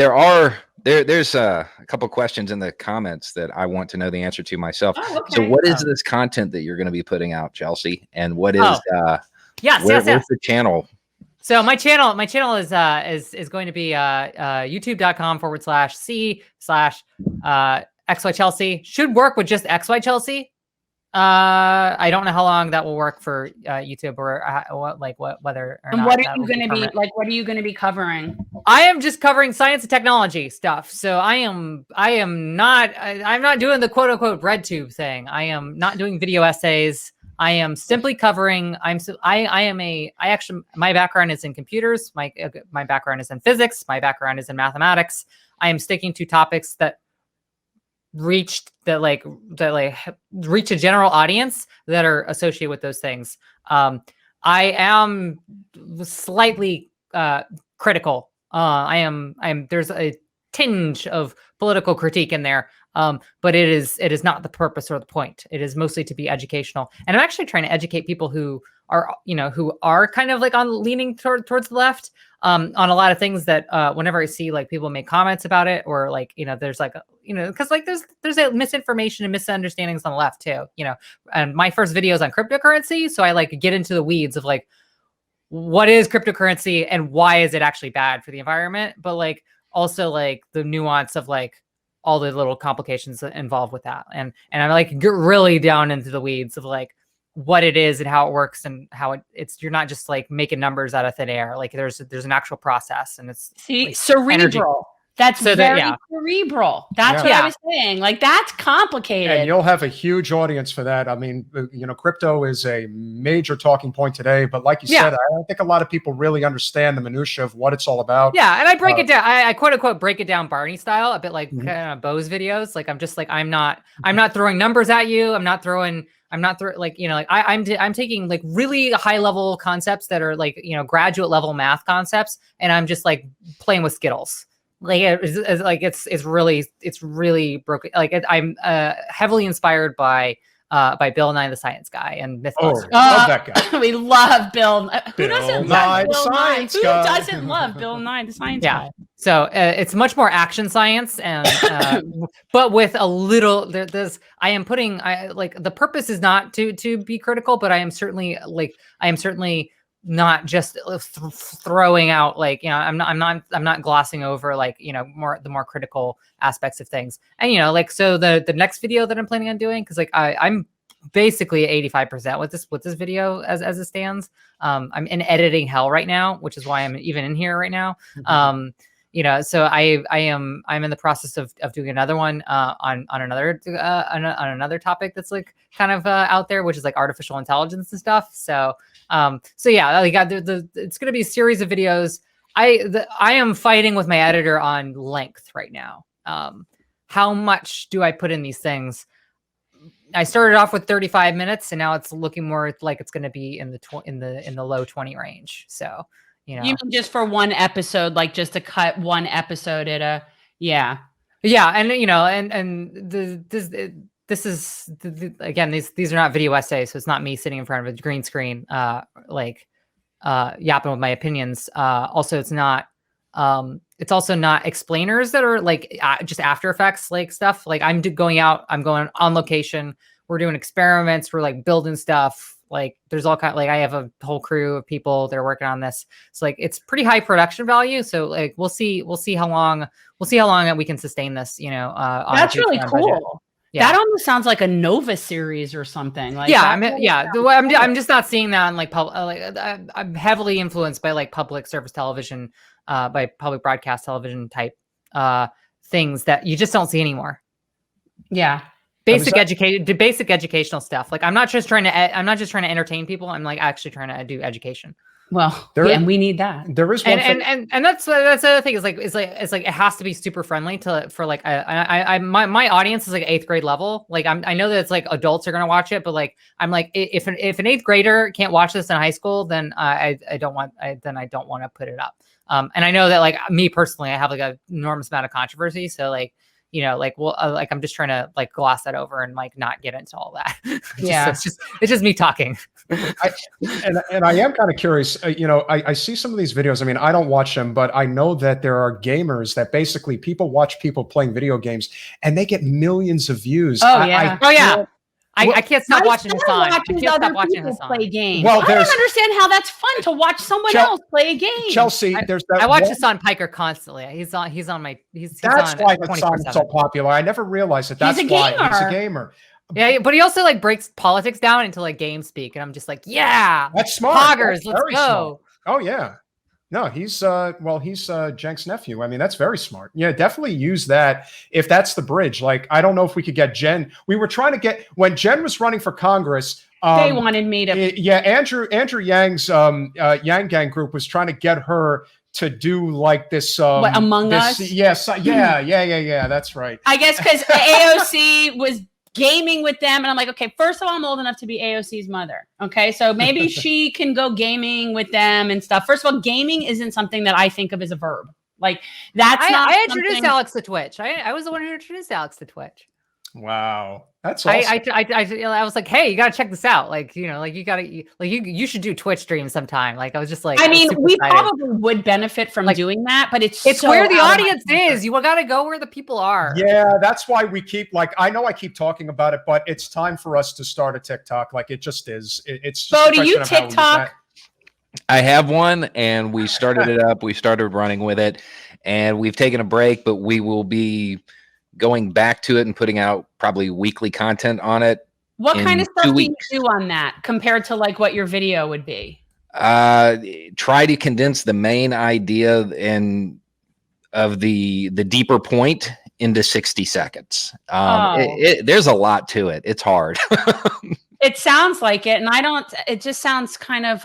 there's a couple questions in the comments that I want to know the answer to myself. Oh, okay. So what is this content that you're going to be putting out, Chelsea? And what is Yes. Where's the channel? So my channel is going to be youtube.com/c/XY Chelsea. Should work with just XY Chelsea. I don't know how long that will work for YouTube or whether or and not. What are you going to be What are you going to be covering? I am just covering science and technology stuff. So I'm not doing the quote unquote bread tube thing. I am not doing video essays. I am simply covering. My background is in computers. My background is in physics. My background is in mathematics. I am sticking to topics that reach a general audience that are associated with those things. I am slightly critical. There's a tinge of political critique in there. But it is not the purpose or the point. It is mostly to be educational. And I'm actually trying to educate people who are kind of on leaning towards the left, on a lot of things that, whenever I see people make comments about it or there's because there's a misinformation and misunderstandings on the left too, and my first video is on cryptocurrency. So I get into the weeds of what is cryptocurrency and why is it actually bad for the environment? But also the nuance of all the little complications involved with that. And I'm get really down into the weeds of what it is and how it works and how it's you're not just like making numbers out of thin air. Like there's an actual process, and it's like cerebral. Energy. That's so very cerebral. That's what I was saying. Like that's complicated. And you'll have a huge audience for that. I mean, crypto is a major talking point today, but like you said, I don't think a lot of people really understand the minutia of what it's all about. Yeah, and I break it down. I quote unquote break it down Barney style, a bit like Beau's videos. Like I'm just like I'm not throwing numbers at you. I'm not I'm taking like really high level concepts that are like graduate level math concepts, and I'm just like playing with Skittles. Like it's really broken. Like I'm heavily inspired by Bill Nye the Science Guy and Mythbusters. Love that guy. We love Bill. Who doesn't Nye love Bill the Nye? Science Who Guy? doesn't love Bill Nye the Science Guy? So it's much more action science, and but with a little. I am putting. Like the purpose is not to be critical, but I am certainly not just throwing out like I'm not glossing over like the more critical aspects of things. And like so the next video that I'm planning on doing, because like I'm basically 85% with this video as it stands. I'm in editing hell right now, which is why I'm even in here right now. So I'm in the process of doing another one on another topic that's like kind of out there, which is like artificial intelligence and stuff. So it's going to be a series of videos. I am fighting with my editor on length right now. How much do I put in these things? I started off with 35 minutes, and now it's looking more like it's going to be in the low 20 range. So. You mean just for one episode, like just to cut one episode at a and this is again these are not video essays, so it's not me sitting in front of a green screen yapping with my opinions. Also, it's also not explainers that are like just After Effects like stuff. Like I'm going on location. We're doing experiments. We're like building stuff. Like there's all kind, like I have a whole crew of people that are working on this. So like it's pretty high production value. So like we'll see how long we can sustain this. That's really cool. Budget. Yeah. That almost sounds like a Nova series or something. Like I'm just not seeing that on like I'm heavily influenced by like public service television, by public broadcast television type things that you just don't see anymore. Yeah. Basic educational stuff. Like I'm not just trying to entertain people. I'm like actually trying to do education. Well, and we need that. There is one and that's the other thing is like it has to be super friendly for like my audience is like 8th grade level. Like I know that it's like adults are gonna watch it, but like I'm like if an 8th grader can't watch this in high school, then I don't want to put it up. And I know that like me personally, I have like an enormous amount of controversy. So like. I'm just trying to like gloss that over and like not get into all that. It's just me talking. I am kind of curious. I see some of these videos. I mean, I don't watch them, but I know that there are gamers that basically people watch people playing video games and they get millions of views. I can't stop watching Hassan. I can't stop watching Hassan play games. Well, I don't understand how that's fun to watch someone else play a game. Chelsea, I watch Hassan Piker constantly. He's on why Hassan's so popular. I never realized that. That's why he's a gamer. Yeah, but he also like breaks politics down into like game speak, and I'm just like, yeah, that's smart. Poggers, let's go. Smart. Oh yeah. No, he's Jenk's nephew. I mean, that's very smart. Yeah, definitely use that if that's the bridge. Like, I don't know if we could get Jen. We were trying to get when Jen was running for Congress. They wanted me to. Andrew Yang's Yang Gang group was trying to get her to do like this. Among Us? Yes. Yeah. That's right. I guess because AOC was gaming with them, and I'm like, okay, first of all, I'm old enough to be AOC's mother. Okay, so maybe she can go gaming with them and stuff. First of all, gaming isn't something that I think of as a verb. Like that's not. I introduced Alex to Twitch. I was the one who introduced Alex to Twitch. Wow, that's awesome. I was like, hey, you gotta check this out. Like, like you should do Twitch streams sometime. Like, I was just like, I mean, we probably would benefit from doing that, but it's so where the audience is. You gotta go where the people are. Yeah, that's why we keep I know I keep talking about it, but it's time for us to start a TikTok. Like, it just is. It's just Beau, do you TikTok? I have one, and we started it up. We started running with it, and we've taken a break, but we will be going back to it and putting out probably weekly content on it What in kind of stuff 2 do you weeks. do on that compared to like what your video would be? Try to condense the main idea and of the deeper point into 60 seconds. There's a lot to it. It's hard. It sounds like it, and it just sounds kind of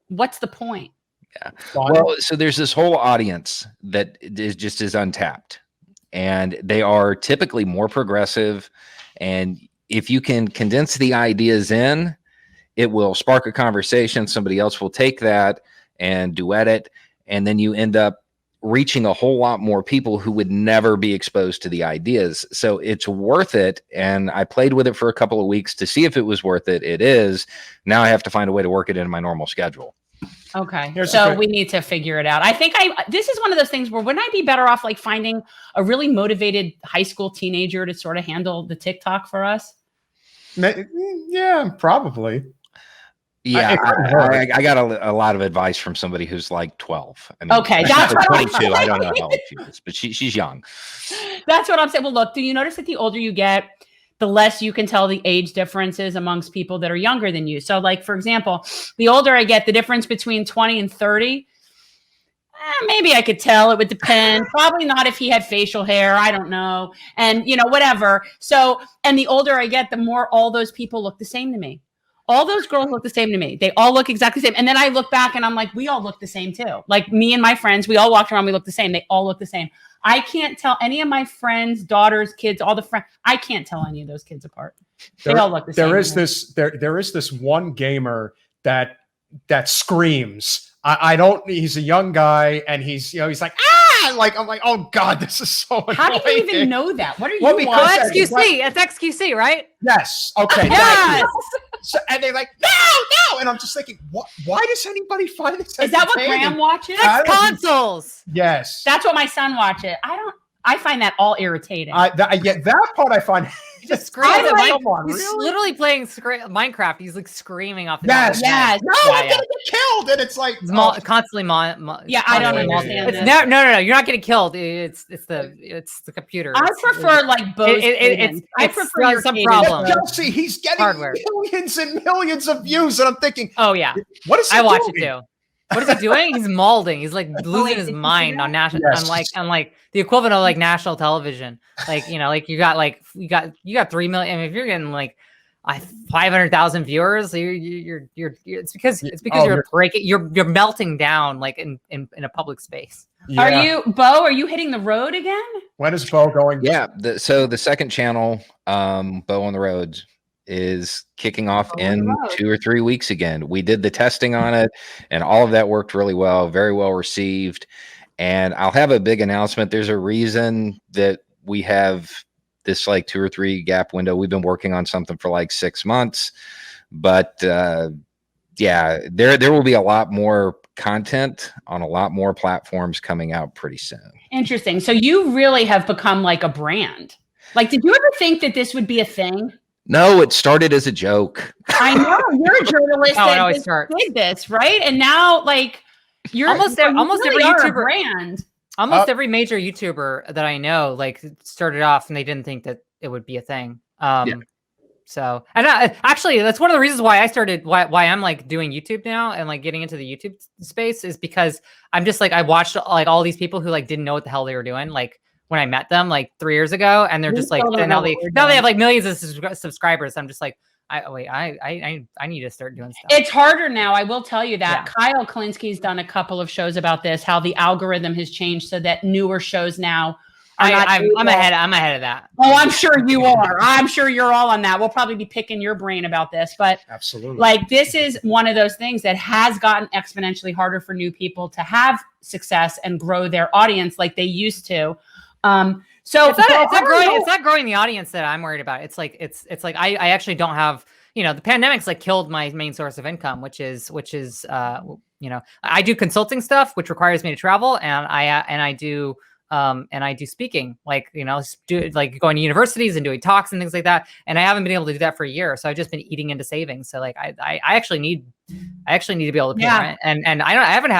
what's the point? Yeah. Well, so there's this whole audience that is untapped, and they are typically more progressive. And if you can condense the ideas in, it will spark a conversation. Somebody else will take that and duet it, and then you end up reaching a whole lot more people who would never be exposed to the ideas. So it's worth it. And I played with it for a couple of weeks to see if it was worth it. It is. Now I have to find a way to work it into my normal schedule. Okay. So we need to figure it out. I think this is one of those things where wouldn't I be better off like finding a really motivated high school teenager to sort of handle the TikTok for us? Yeah, probably. Yeah, I got a lot of advice from somebody who's like 12. I mean, okay, that's what 22. I don't know how old she is, but she's young. That's what I'm saying. Well, look, do you notice that the older you get, the less you can tell the age differences amongst people that are younger than you? So, like, for example, the older I get, the difference between 20 and 30, maybe I could tell. It would depend. Probably not if he had facial hair. I don't know. And, whatever. So, and the older I get, the more all those people look the same to me. All those girls look the same to me. They all look exactly the same. And then I look back and I'm like, we all look the same too. Like me and my friends, we all walked around, we look the same. They all look the same. I can't tell any of my friends, daughters, kids, all the friends. I can't tell any of those kids apart. They all look the same. There is this one gamer that screams. I don't. He's a young guy, and he's like like I'm like, oh god, this is so annoying. How do you even know that? What are you? Well, because XQC. It's XQC, right? Yes. Okay. Yes. So, and they're like, no, and I'm just thinking, what? Why does anybody find this? Is that what Graham watches? That's consoles. Yes. That's what my son watches. I find that all irritating. That part I find. He just screams. He's literally playing Minecraft. He's like screaming off the yes. Yes. No, I'm gonna get killed, and it's like constantly. I don't understand. It's no. You're not getting killed. It's the computer. I prefer like Beau's. I prefer some problem. Chelsea, he's getting hardware. Millions and millions of views, and I'm thinking, oh yeah, what is he I watch doing? it too. What is he doing? He's malding. He's like losing his mind on national, on like the equivalent of like national television. Like like you got 3 million. I mean, if you're getting like 500,000 viewers, it's because you're melting down like in a public space. Yeah. Beau? Are you hitting the road again? When is Beau going? Yeah. So the second channel, Beau on the Roads, is kicking off in 2 or 3 weeks again. We did the testing on it, and all of that worked really well, very well received. And I'll have a big announcement. There's a reason that we have this like 2 or 3 gap window. We've been working on something for like 6 months, but yeah, there will be a lot more content on a lot more platforms coming out pretty soon. Interesting. So you really have become like a brand. Like, did you ever think that this would be a thing? No, it started as a joke. I know you're a journalist that did this, right? And now, like, you're almost every YouTuber brand. Almost every major YouTuber that I know, like, started off and they didn't think that it would be a thing. So, and actually, that's one of the reasons why I started, why I'm like doing YouTube now and like getting into the YouTube space is because I'm just like, I watched like all these people who like didn't know what the hell they were doing, like when I met them like 3 years ago, and they're just like, now they have like millions of subscribers. I'm just like, I need to start doing stuff. It's harder now. I will tell you that. Yeah. Kyle Klinsky's done a couple of shows about this, how the algorithm has changed so that newer shows now are I'm ahead of that. Oh, I'm sure you are. I'm sure you're all on that. We'll probably be picking your brain about this, but absolutely, like this is one of those things that has gotten exponentially harder for new people to have success and grow their audience like they used to. So it's not growing the audience that I'm worried about. It's like I actually don't have, the pandemic's like killed my main source of income, which is I do consulting stuff, which requires me to travel, and I do speaking, like, going to universities and doing talks and things like that. And I haven't been able to do that for a year. So I've just been eating into savings. So like, I actually need to be able to pay rent, and I haven't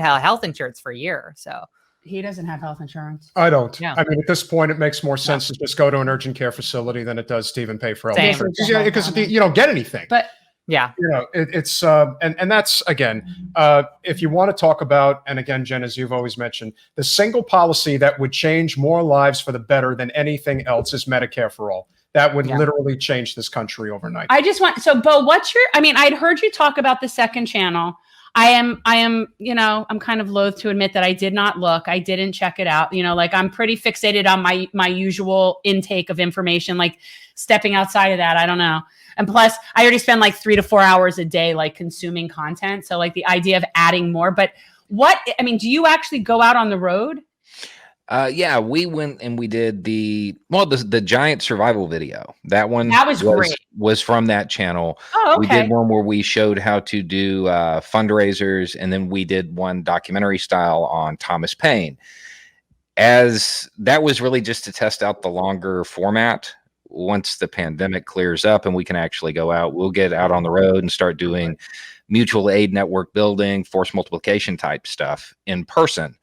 had health insurance for a year. So He doesn't have health insurance. I don't. Yeah. I mean, at this point, it makes more sense to just go to an urgent care facility than it does to even pay for health insurance. Because you don't get anything. But you know, it's and that's again, if you want to talk about, and again, Jen, as you've always mentioned, the single policy that would change more lives for the better than anything else is Medicare for all. That would literally change this country overnight. I just want, so Beau, I'd heard you talk about the second channel. I am, you know, I'm kind of loath to admit that I did not look. I didn't check it out. You know, like I'm pretty fixated on my usual intake of information, like stepping outside of that. I don't know. And plus I already spend like 3 to 4 hours a day, like consuming content. So like the idea of adding more, but do you actually go out on the road? Yeah, we went and we did the giant survival video. That was great. Was from that channel. Oh, okay. We did one where we showed how to do fundraisers, and then we did one documentary style on Thomas Paine. As that was really just to test out the longer format. Once the pandemic clears up and we can actually go out, we'll get out on the road and start doing mutual aid network building, force multiplication type stuff in person.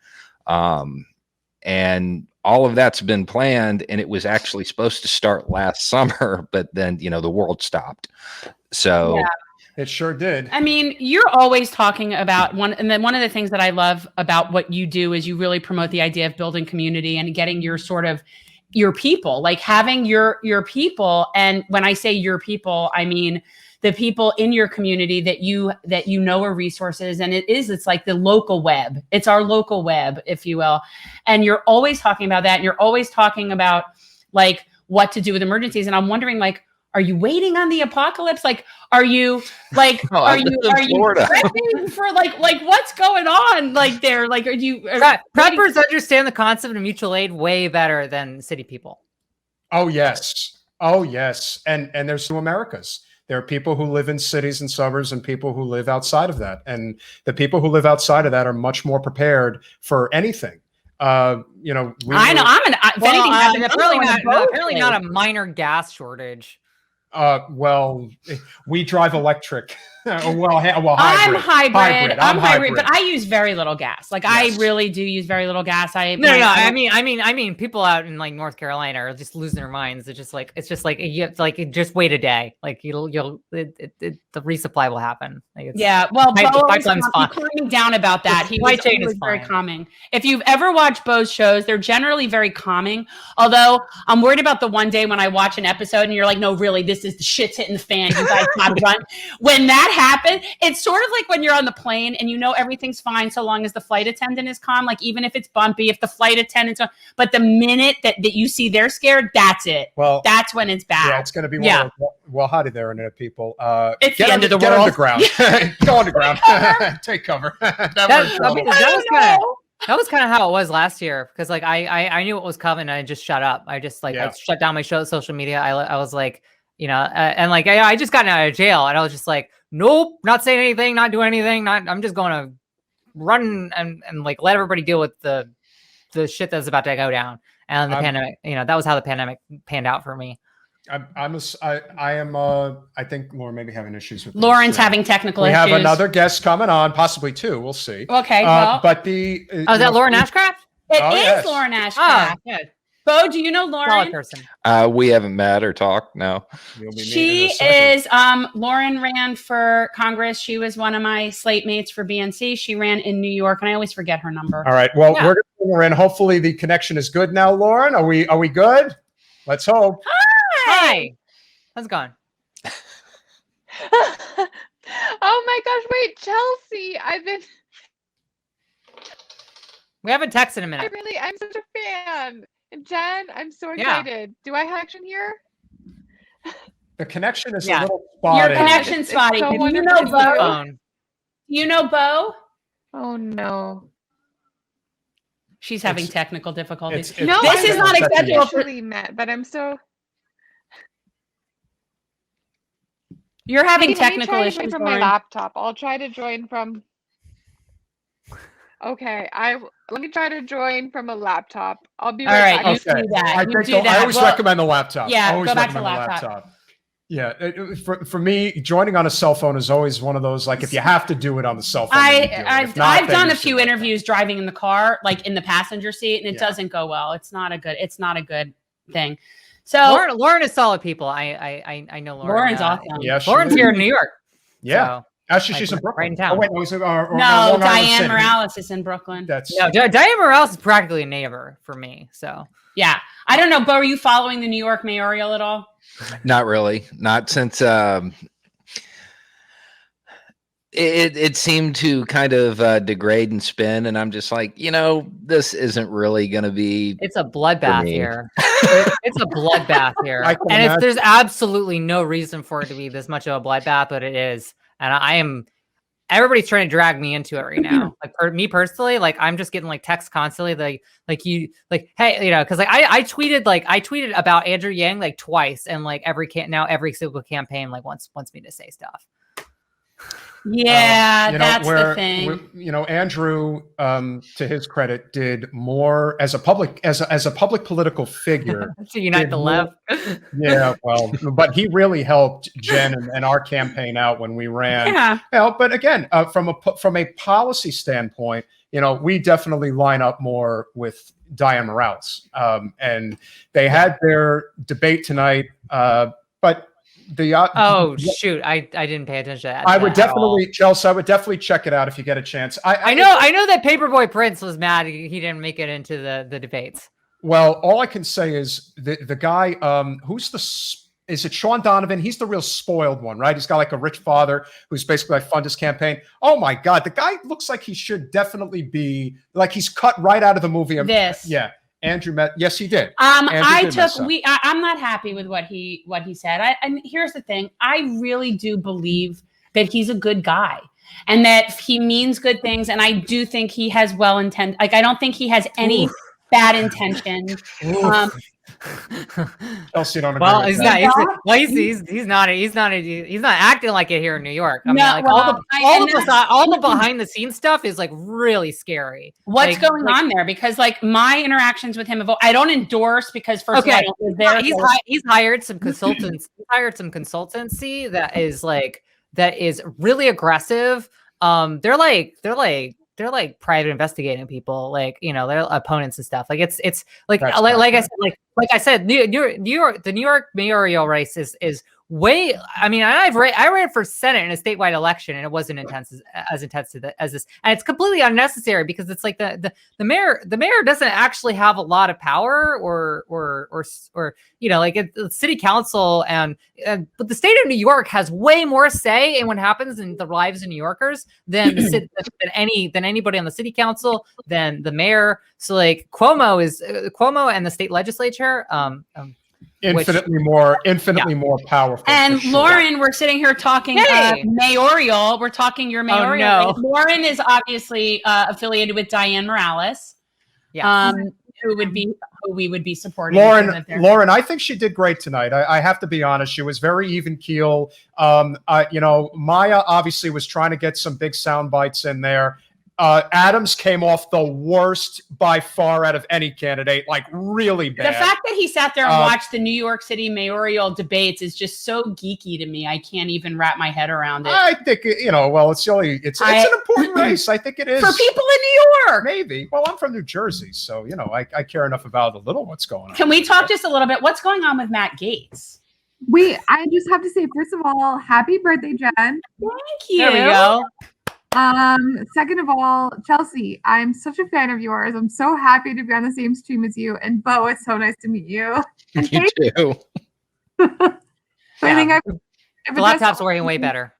And all of that's been planned, and it was actually supposed to start last summer, but then, you know, the world stopped. So it sure did. I mean, you're always talking about one of the things that I love about what you do is you really promote the idea of building community and getting your people, like having your people. And when I say your people, I mean the people in your community that you know are resources. And it's like the local web. It's our local web, if you will. And you're always talking about that. And you're always talking about like what to do with emergencies. And I'm wondering, like, are you waiting on the apocalypse? Like, are you like, are you prepping for like what's going on? Like there, like, are you preppers understand the concept of mutual aid way better than city people? Oh yes. And there's two Americas. There are people who live in cities and suburbs and people who live outside of that. And the people who live outside of that are much more prepared for anything. You know, apparently not a minor gas shortage. Well, we drive electric. hybrid. I'm hybrid, but I use very little gas. Like I really do use very little gas. I mean, people out in like North Carolina are just losing their minds. It's just like you have to like just wait a day. Like the resupply will happen. Like well, Beau calming down about that. He was very calming. If you've ever watched Beau's shows, they're generally very calming. Although I'm worried about the one day when I watch an episode and you're like, no, really, this is the shit's hitting the fan. You guys gotta run. When that happens, it's sort of like when you're on the plane and you know everything's fine so long as the flight attendant is calm. Like even if it's bumpy, if the flight attendant's on, but the minute that you see they're scared, that's it. Well, that's when it's bad. Yeah, it's going to be more. Well, howdy there, internet people. It's the end of the world. Underground. Go underground. Take cover. That was kind of how it was last year, because like I knew what was coming and I just shut up. I just I shut down my social media. I was like, you know, and like I just gotten out of jail and I was just like, nope, not saying anything, not doing anything, I'm just going to run and like let everybody deal with the shit that's about to go down. And the pandemic, you know, that was how the pandemic panned out for me. I think Lauren may be having issues with Lauren's having technical issues. We have another guest coming on, possibly two. We'll see. Okay. Well, but is that Lauren Ashcraft? It is Lauren Ashcraft. Oh, good. Beau, do you know Lauren? Solid person. We haven't met or talked. No. She is. Lauren ran for Congress. She was one of my slate mates for BNC. She ran in New York, and I always forget her number. All right. Well, we're going to bring her in. Hopefully, the connection is good now. Lauren, are we good? Let's hope. Hi. How's it going? Oh my gosh! Wait, Chelsea. We haven't texted in a minute. I'm such a fan. And Jen, I'm so excited. Do I have action here? The connection is a little spotty. Your connection's spotty. So do you know Beau? You know Beau? Oh no. She's having technical difficulties. This is not acceptable. Met, but I'm so. You're having technical issues. Let me try to join from my laptop. I'll try to join from. Okay, let me try to join from a laptop. I'll be right back. You do that. I always recommend the laptop. Yeah, go back to the laptop. Yeah, for me, joining on a cell phone is always one of those, like, if you have to do it on the cell phone. I've done a few interviews driving in the car, like in the passenger seat, and it doesn't go well. It's not a good thing. So Lauren is solid people. I know Lauren. Lauren's awesome. Yeah, Lauren's here in New York. Yeah. So, Actually, she's in Brooklyn. right in town. Oh, wait, no, Diane Morales is in Brooklyn. Diane Morales is practically a neighbor for me. So yeah, I don't know. Beau, are you following the New York mayoral at all? Not really. Not since it seemed to kind of degrade and spin, and I'm just like, this isn't really going to be. It's a bloodbath here. It's a bloodbath here, and there's absolutely no reason for it to be this much of a bloodbath, but it is, and everybody's trying to drag me into it right now. Like me personally, like I'm just getting like texts constantly, hey, because like I tweeted about Andrew Yang like twice, and like every single campaign like wants me to say stuff. Yeah, that's the thing. Andrew, to his credit, did more as a public political figure to unite the left. Yeah, well, but he really helped Jen and our campaign out when we ran. Yeah. But again, from a policy standpoint, we definitely line up more with Diane Morales, and they had their debate tonight, but. Shoot, I didn't pay attention to that. I would definitely, Chelsea, I would definitely check it out if you get a chance. I know that Paperboy Prince was mad he didn't make it into the debates. Well, all I can say is the guy is it Sean Donovan? He's the real spoiled one, right? He's got like a rich father who's basically like funded his campaign. Oh my God, the guy looks like he should definitely be like he's cut right out of the movie. Yeah. Andrew met. Yes, he did. I'm not happy with what he said. And here's the thing. I really do believe that he's a good guy and that he means good things. And I do think he has well-intended. Like, I don't think he has any bad intention. Chelsea, don't agree. Well, he's not acting like it here in New York. I mean, like all the behind the scenes stuff is like really scary. What's going on there? Because like my interactions with him, I don't endorse because first of all, I don't live there. He's hired some consultants. He hired some consultancy that is really aggressive. They're like private investigating people, like their opponents and stuff. Like it's like I said, New York, the New York mayoral race is way. I mean, I ran for Senate in a statewide election, and it wasn't as intense as this, and it's completely unnecessary because it's like the mayor doesn't actually have a lot of power or like the city council but the state of New York has way more say in what happens in the lives of New Yorkers than than anybody on the city council, than the mayor. So like Cuomo and the state legislature, infinitely more powerful. And Lauren, we're sitting here talking mayoral. We're talking your mayoral. Oh, no. Lauren is obviously affiliated with Diane Morales. Yeah. Who we would be supporting. Lauren, I think she did great tonight. I have to be honest. She was very even keel. Maya obviously was trying to get some big sound bites in there. Adams came off the worst by far out of any candidate, like really bad. The fact that he sat there and watched the New York City mayoral debates is just so geeky to me. I can't even wrap my head around it. I think, it's an important race. I think it is. For people in New York. Maybe. Well, I'm from New Jersey, so, I care enough about the little what's going on. Can we talk just a little bit? What's going on with Matt Gaetz? I just have to say, first of all, happy birthday, Jen. Thank you. There we go. Second of all, Chelsea, I'm such a fan of yours. I'm so happy to be on the same stream as you. And Beau, it's so nice to meet you. And You too. I think the laptop's working way better.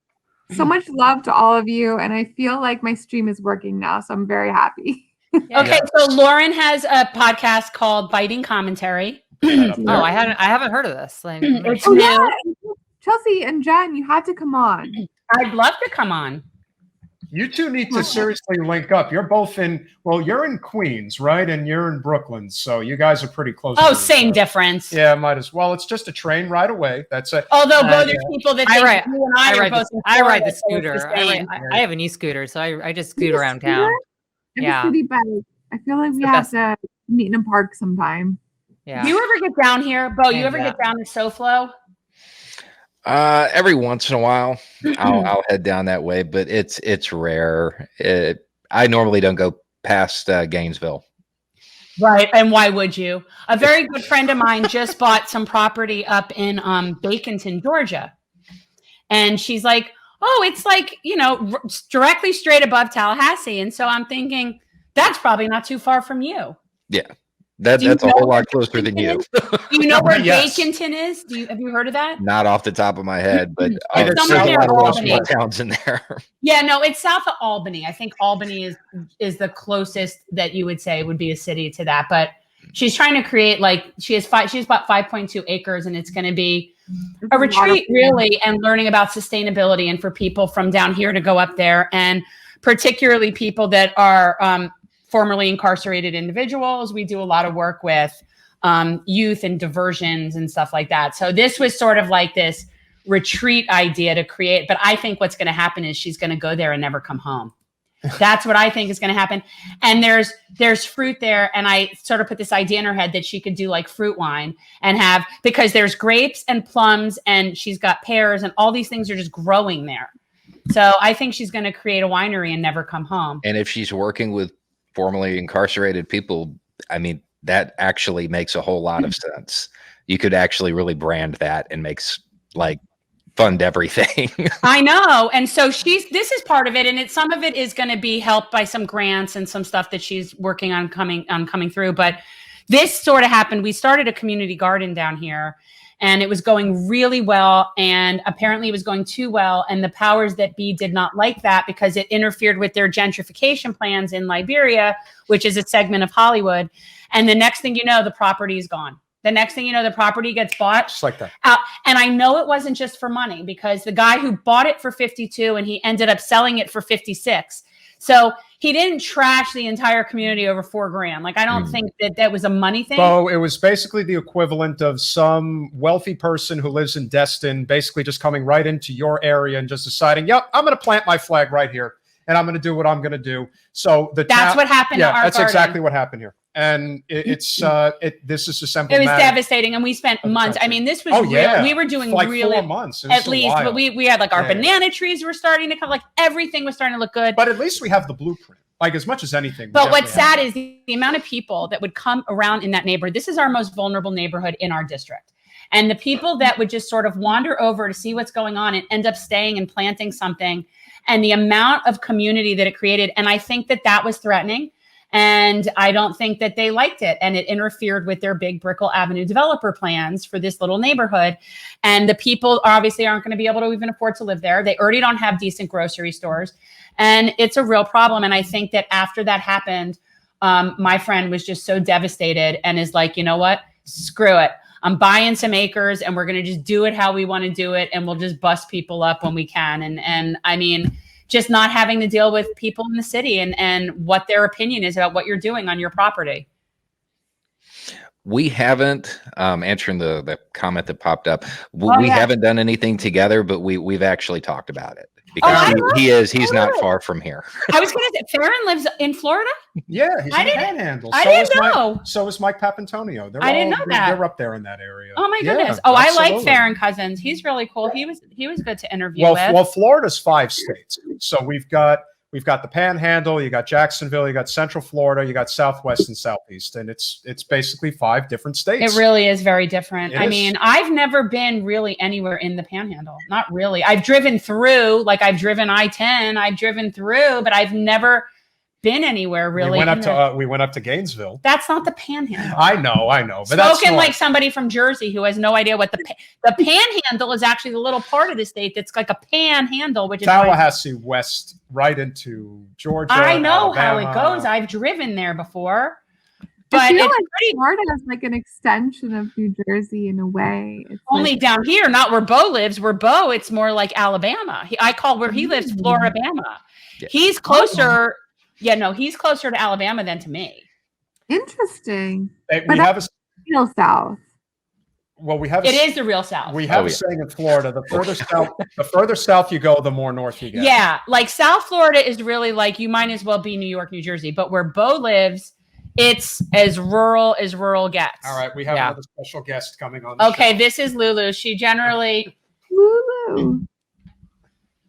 So much love to all of you, and I feel like my stream is working now, so I'm very happy. Okay, so Lauren has a podcast called Biting Commentary. I haven't heard of this. It's new. Yeah. Chelsea and Jen, you had to come on. I'd love to come on. You two need to seriously link up. You're both you're in Queens, right? And you're in Brooklyn. So you guys are pretty close. Oh, same difference. Yeah, might as well. It's just a train ride away. That's it. Although there's people that think you and I ride the scooter. I have an e-scooter, so I just scoot around town. Yeah. City bike. I feel like we have to meet in a park sometime. Yeah. Do you ever get down here, Beau? You ever get down to SoFlo? Every once in a while, I'll head down that way, but it's rare. I normally don't go past Gainesville. Right. And why would you? A very good friend of mine just bought some property up in Baconton, Georgia. And she's like, oh, it's like, directly straight above Tallahassee. And so I'm thinking, that's probably not too far from you. Yeah. That's a whole lot closer than you. Do you know where Yes. Baconton is? Have you heard of that? Not off the top of my head, but It's there's somewhere a near lot of those Albany. small towns in there. Yeah, no, it's south of Albany. I think Albany is the closest that you would say would be a city to that. But she's trying to create she's about 5.2 acres, and it's going to be a retreat really, and learning about sustainability, and for people from down here to go up there, and particularly people that are formerly incarcerated individuals. We do a lot of work with youth and diversions and stuff like that. So this was sort of like this retreat idea to create. But I think what's going to happen is she's going to go there and never come home. That's what I think is going to happen. And there's fruit there. And I sort of put this idea in her head that she could do like fruit wine and because there's grapes and plums, and she's got pears, and all these things are just growing there. So I think she's going to create a winery and never come home. And if she's working with formerly incarcerated people, I mean, that actually makes a whole lot of sense. You could actually really brand that and fund everything. I know. And so this is part of it. And some of it is going to be helped by some grants and some stuff that she's working on coming through. But this sort of happened. We started a community garden down here, and it was going really well. And apparently it was going too well. And the powers that be did not like that because it interfered with their gentrification plans in Liberia, which is a segment of Hollywood. And the next thing you know, the property is gone. The next thing you know, the property gets bought. Just like that. And I know it wasn't just for money, because the guy who bought it for 52 and he ended up selling it for 56. So he didn't trash the entire community over $4,000. I don't think that was a money thing. So it was basically the equivalent of some wealthy person who lives in Destin, basically just coming right into your area and just deciding, yep, I'm going to plant my flag right here, and I'm going to do what I'm going to do. So that's what happened. Yeah, to our that's garden. Exactly what happened here. And this is a simple. It was devastating, and we spent months. I mean, this was real. We were doing really 4 months at least, but we had our banana trees were starting to come. Everything was starting to look good. But at least we have the blueprint. As much as anything. But what's sad is the amount of people that would come around in that neighborhood. This is our most vulnerable neighborhood in our district. And the people that would just sort of wander over to see what's going on and end up staying and planting something, and the amount of community that it created. And I think that was threatening. And I don't think that they liked it. And it interfered with their big Brickell Avenue developer plans for this little neighborhood. And the people obviously aren't going to be able to even afford to live there. They already don't have decent grocery stores. And it's a real problem. And I think that after that happened, my friend was just so devastated and is like, you know what? Screw it. I'm buying some acres, and we're going to just do it how we want to do it. And we'll just bust people up when we can. And I mean, just not having to deal with people in the city and what their opinion is about what you're doing on your property. We haven't, answering the comment that popped up, we haven't done anything together, but we've actually talked about it. Because he's not far from here. I was going to say, Farron lives in Florida? Yeah, he's in the Panhandle. I didn't know. So is Mike Papantonio. I didn't know that. They're up there in that area. Oh my goodness. Oh, absolutely. I like Farron Cousins. He's really cool. He was good to interview with. Well, Florida's 5 states. So we've got the Panhandle, you got Jacksonville, you got Central Florida, you got Southwest and Southeast, and it's basically 5 different states. It really is very different. I mean, I've never been really anywhere in the Panhandle. Not really. I've driven through, I've driven I-10, I've driven through, but I've never been anywhere really. We went up to Gainesville. That's not the Panhandle. I know. But spoken like somebody from Jersey who has no idea what the Panhandle is. Actually the little part of the state that's like a panhandle, which is Tallahassee west right into Georgia. I know Alabama. how it goes. I've driven there before. But I feel like Florida is like an extension of New Jersey in a way. It's only down here, not where Beau lives. Where Beau, it's more like Alabama. I call where he lives Floribama. Yeah. He's closer. Yeah, no, he's closer to Alabama than to me. Interesting. We have a real South. Well, we have. It is the real South. We have a saying in Florida: the further south you go, the more north you get. Yeah, South Florida is really you might as well be New York, New Jersey. But where Beau lives, it's as rural gets. All right, we have another special guest coming on. Okay, this is Lulu. She generally Lulu.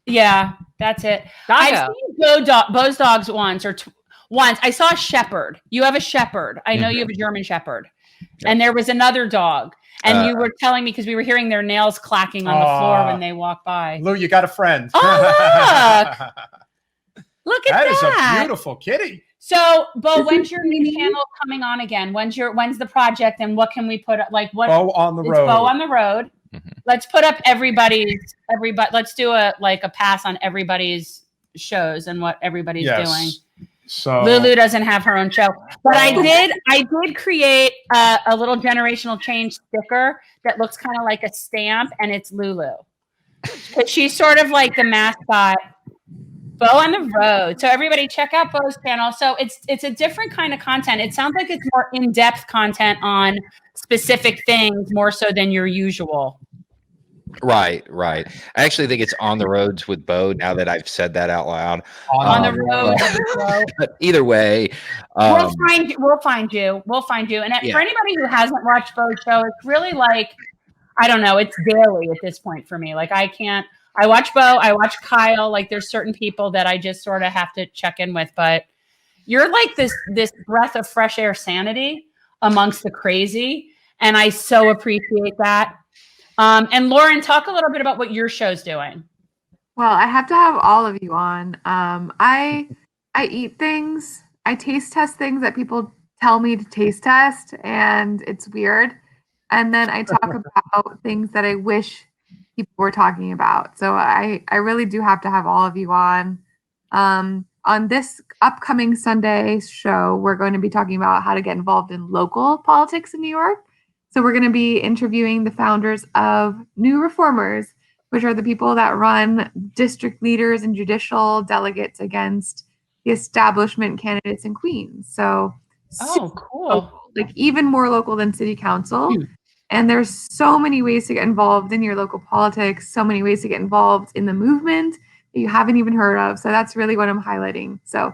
Yeah, that's it. I've seen Beau's dogs once once. I saw a shepherd. You have a shepherd. I know you have a German shepherd. Yeah. And there was another dog. And you were telling me because we were hearing their nails clacking on the floor when they walked by. Lou, you got a friend. Oh, look. Look at that. That is a beautiful kitty. So, Beau, when's your new channel coming on again? When's the project and what can we put up? Like what? Beau on the road. Beau on the road. Mm-hmm. Let's put up everybody. Let's do a pass on everybody's shows and what everybody's doing. So Lulu doesn't have her own show, but I did create a little generational change sticker that looks kind of like a stamp, and it's Lulu. But she's sort of like the mascot. Beau on the road. So everybody check out Beau's channel. So it's a different kind of content. It sounds like it's more in-depth content on specific things more so than your usual. Right. I actually think it's on the roads with Beau now that I've said that out loud. On the road. But either way, we'll find you. And for anybody who hasn't watched Beau's show, it's really like, I don't know, it's daily at this point for me. Like I watch Beau, I watch Kyle. Like there's certain people that I just sort of have to check in with, but you're like this breath of fresh air sanity amongst the crazy. And I so appreciate that. And Lauren, talk a little bit about what your show's doing. Well, I have to have all of you on. I eat things. I taste test things that people tell me to taste test, and it's weird. And then I talk about things that I wish people were talking about. So I really do have to have all of you on. On this upcoming Sunday show, we're going to be talking about how to get involved in local politics in New York. So we're going to be interviewing the founders of New Reformers, which are the people that run district leaders and judicial delegates against the establishment candidates in Queens. So, cool. Like even more local than city council. And there's so many ways to get involved in your local politics, so many ways to get involved in the movement that you haven't even heard of. So that's really what I'm highlighting. So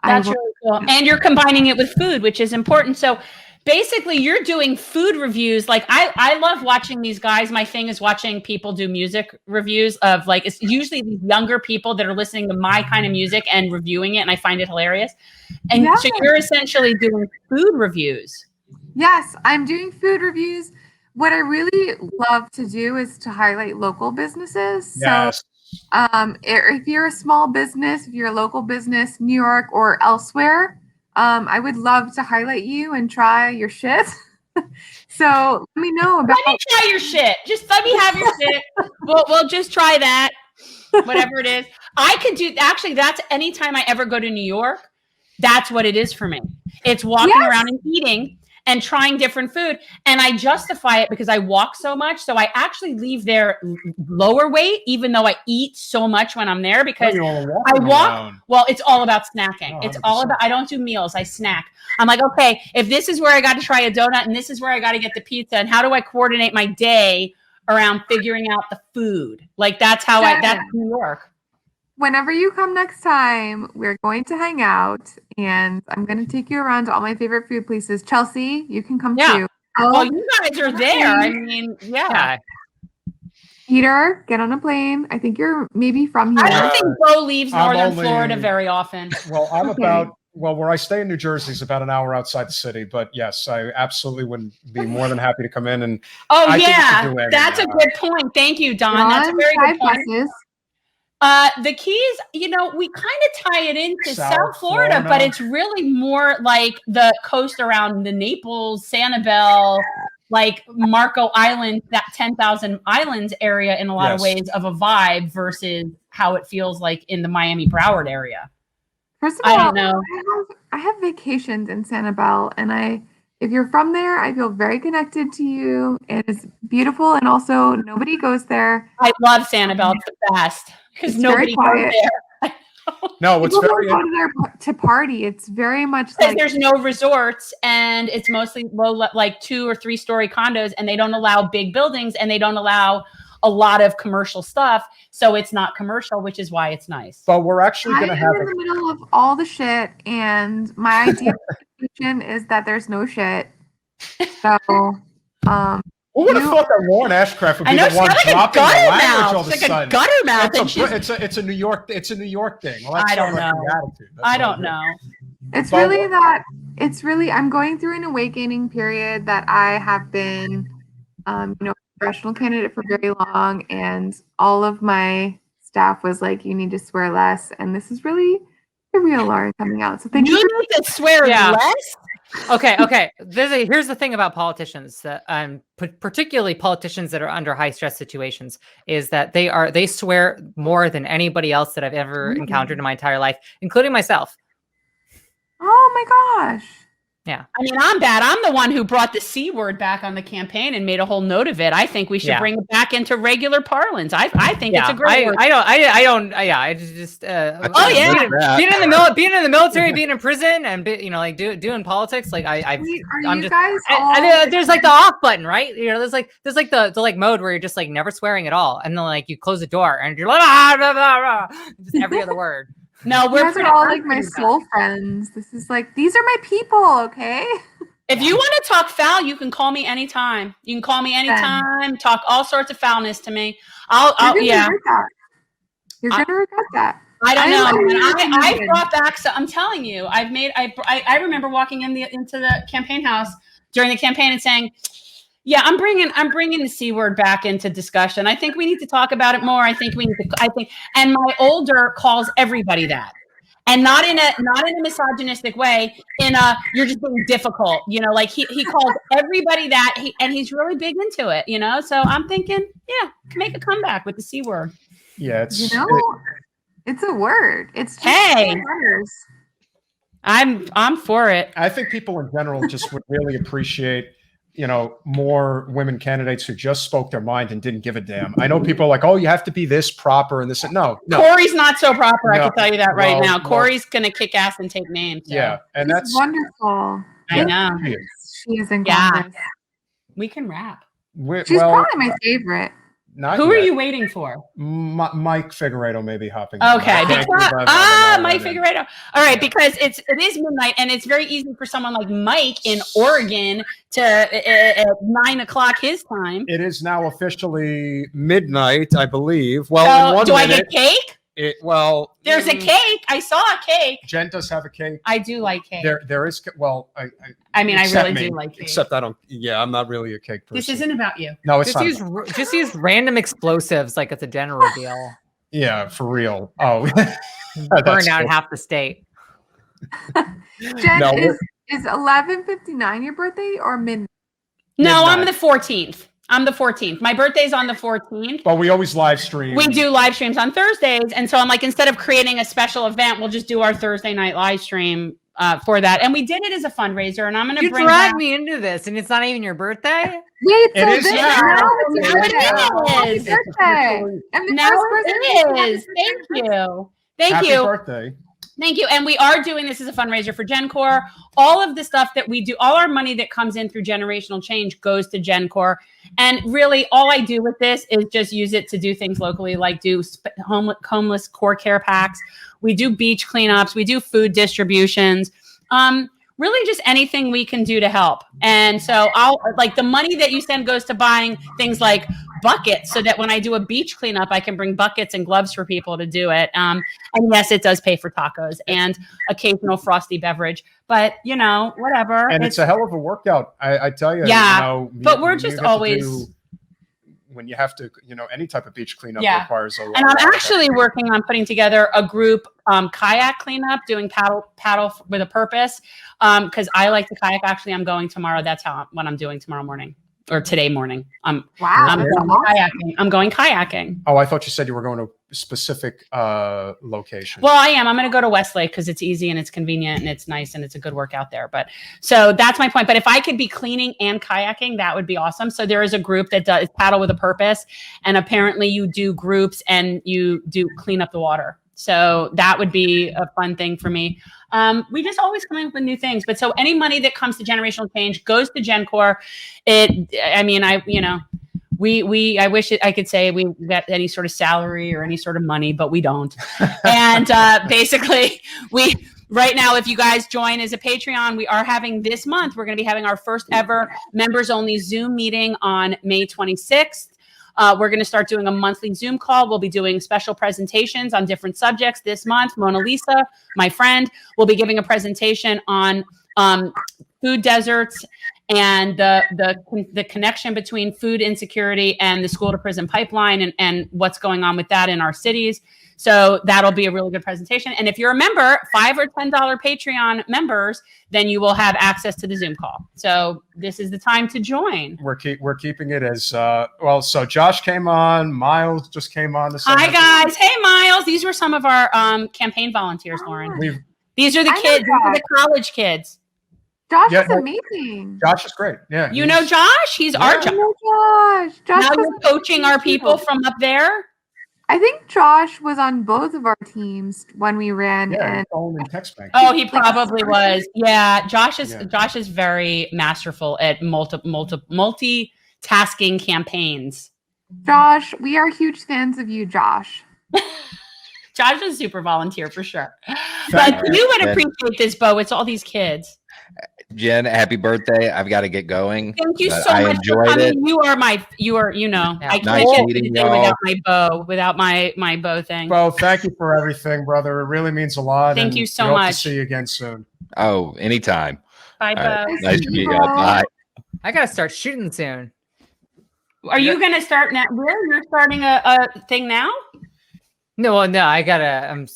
that's really cool. And you're combining it with food, which is important. So basically you're doing food reviews. Like I love watching these guys. My thing is watching people do music reviews of like, it's usually these younger people that are listening to my kind of music and reviewing it. And I find it hilarious. And so you're essentially doing food reviews. Yes, I'm doing food reviews. What I really love to do is to highlight local businesses. Yes. So if you're a small business, if you're a local business, New York or elsewhere, I would love to highlight you and try your shit. So let me know about. Let me try your shit. Just let me have your shit. We'll just try that. Whatever it is. I could do actually that's anytime I ever go to New York, that's what it is for me. It's walking around and eating and trying different food. And I justify it because I walk so much. So I actually leave there lower weight, even though I eat so much when I'm there because I walk. Around. Well, it's all about snacking. 100%. It's all about, I don't do meals. I snack. I'm like, okay, if this is where I got to try a donut and this is where I got to get the pizza and how do I coordinate my day around figuring out the food? Like that's how that's New York. Whenever you come next time, we're going to hang out and I'm going to take you around to all my favorite food places. Chelsea, you can come too. Oh, you guys are there. I mean, yeah. Peter, get on a plane. I think you're maybe from here. I don't think Beau leaves Northern Florida very often. Well, I'm where I stay in New Jersey is about an hour outside the city. But yes, I absolutely would be more than happy to come in. And that's a good point. Thank you, Don. That's a very good point. Buses. The Keys, we kind of tie it into South Florida, but it's really more like the coast around the Naples, Sanibel, like Marco Island, that 10,000 Islands area in a lot of ways of a vibe versus how it feels like in the Miami Broward area. First of all, I don't know. I have vacations in Sanibel, and if you're from there, I feel very connected to you. It is beautiful, and also nobody goes there. I love Sanibel. It's the best. Because nobody goes there. No, it's very go there to party. It's very much like there's no resorts and it's mostly low, like 2 or 3 story condos, and they don't allow big buildings and they don't allow a lot of commercial stuff. So it's not commercial, which is why it's nice. But we're actually going to have in the middle of all the shit, and my idea is that there's no shit. So Who would have thought that Lauren Ashcraft would be the one dropping the language all of a sudden? Gutter mouth. It's a New York thing. Well, I don't know. I don't know. It's really that. It's really. I'm going through an awakening period that I have been, professional candidate for very long, and all of my staff was like, "You need to swear less," and this is really the real Lauren coming out. So thank you. You need to swear less. Okay. Here's the thing about politicians that particularly politicians that are under high stress situations is that they swear more than anybody else that I've ever encountered in my entire life, including myself. Oh my gosh. Yeah. I mean, I'm bad. I'm the one who brought the C word back on the campaign and made a whole note of it. I think we should bring it back into regular parlance. I think it's a great word. Being in the military, being in prison, and doing politics, like there's like the off button, right? There's like the mode where you're just like never swearing at all, and then like you close the door and you're like blah, blah, blah, just every other word. No, you guys are all like my soul friends. This is like, these are my people, okay? If you want to talk foul, you can call me anytime. You can call me anytime. Talk all sorts of foulness to me. You're gonna regret that. I don't know. I brought back. So I'm telling you, I remember walking into the campaign house during the campaign and saying, "Yeah, I'm bringing the C word back into discussion. I think we need to talk about it more. I think, and my older calls everybody that, and not in a misogynistic way. You're just being difficult, like he calls everybody that, and he's really big into it, So I'm thinking, make a comeback with the C word. Yeah, it's a word. It's just I'm for it. I think people in general just would really appreciate, more women candidates who just spoke their mind and didn't give a damn. I know people are like, oh, you have to be this proper and this. No. Corey's not so proper. I can tell you that right now. Corey's going to kick ass and take names. So. Yeah. And that's wonderful. I know. She is incredible. We can rap. She's probably my favorite. Who are you waiting for? Mike Figueredo maybe hopping. Okay. Mike Figueredo. All right, because it is midnight and it's very easy for someone like Mike in Oregon to at 9:00 his time. It is now officially midnight, I believe. Well, do I get cake? There's a cake. I saw a cake. Jen does have a cake. I do like cake. There is. Well, I really do like cake. Except I don't. Yeah, I'm not really a cake person. This isn't about you. No, it's not. Just use random explosives like it's a gender reveal. Yeah, for real. Oh, burn out half the state. Jen, is 11:59 your birthday or midnight? No, I'm the 14th. I'm the 14th. My birthday's on the 14th. But we always live stream. We do live streams on Thursdays. And so I'm like, instead of creating a special event, we'll just do our Thursday night live stream for that. And we did it as a fundraiser. And I'm going to bring drag me into this. And it's not even your birthday? Wait, it is now. It is. Now it is. Thank you. Thank you. Happy birthday. Thank you. And we are doing this as a fundraiser for GenCorp. All of the stuff that we do, all our money that comes in through generational change goes to GenCorp. And really, all I do with this is just use it to do things locally, like do homeless core care packs. We do beach cleanups. We do food distributions. Really just anything we can do to help. And so the money that you send goes to buying things like buckets so that when I do a beach cleanup, I can bring buckets and gloves for people to do it. And yes, it does pay for tacos and occasional frosty beverage, but whatever. And it's a hell of a workout. I tell you. Yeah. But we're just always. When you have to, any type of beach cleanup requires a lot. And I'm actually working on putting together a group kayak cleanup, doing paddle with a purpose. Because I like to kayak. Actually, I'm going tomorrow. That's what I'm doing tomorrow morning or today morning. I'm going kayaking. Oh, I thought you said you were going to a specific location. Well, I am. I'm going to go to Westlake because it's easy and it's convenient and it's nice and it's a good workout there. But so that's my point. But if I could be cleaning and kayaking, that would be awesome. So there is a group that does paddle with a purpose, and apparently you do groups and you do clean up the water. So that would be a fun thing for me. We just always come up with new things. But so any money that comes to generational change goes to GenCorp. I wish I could say we got any sort of salary or any sort of money, but we don't. And basically we right now, if you guys join as a Patreon, we are having this month, we're going to be having our first ever members only Zoom meeting on May 26th. We're going to start doing a monthly Zoom call. We'll be doing special presentations on different subjects this month. Mona Lisa, my friend, will be giving a presentation on food deserts and the connection between food insecurity and the school to prison pipeline and what's going on with that in our cities. So that'll be a really good presentation. And if you're a member, $5 or $10 Patreon members, then you will have access to the Zoom call. So this is the time to join. We're keeping it as well. So Josh came on. Miles just came on. Hi guys. Hey Miles. These were some of our campaign volunteers, Lauren. These are the kids. These are the college kids. Josh is amazing. Josh is great. Yeah. You know Josh? He's our Josh. Josh now you're coaching our people from up there. I think Josh was on both of our teams when we ran. Yeah, in text bank. Oh, he probably was. Yeah, Josh is very masterful at multitasking campaigns. Josh, we are huge fans of you, Josh. Josh is a super volunteer for sure. But you would appreciate this, Beau. It's all these kids. Jen, happy birthday. I've got to get going. Thank you so much for coming. You know, I can't get through the day without my Beau, without my Beau thing. Beau, thank you for everything, brother. It really means a lot. Thank you so hope much. To see you again soon. Oh, anytime. Bye, Beau. Nice to meet you. Bye. I got to start shooting soon. Are you going to start now? You're starting a thing now? No, I gotta.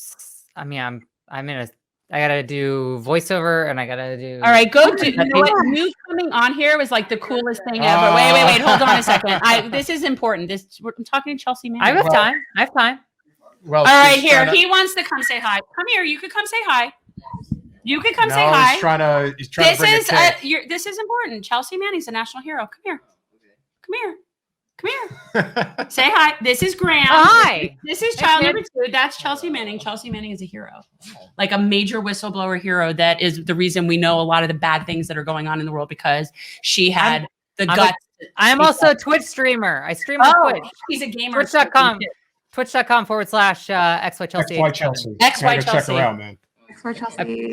I gotta do voiceover, and I gotta do. All right, go do. You know what? You coming on here was like the coolest thing ever. Wait. Hold on a second. This is important. I'm talking to Chelsea Manning. I have time. Well, all right, here. He wants to come say hi. Come here. You could come say hi. You could come say hi. He's trying to bring a cake. This is important. Chelsea Manning's a national hero. Come here. Say hi. This is Graham. Hi. This is child number 2. That's Chelsea Manning. Chelsea Manning is a hero, like a major whistleblower hero. That is the reason we know a lot of the bad things that are going on in the world because she had the guts. I am also a Twitch streamer. I stream on Twitch. He's a gamer. Twitch.com/XYChelsea. XY Chelsea. Check her out, man. XY Chelsea.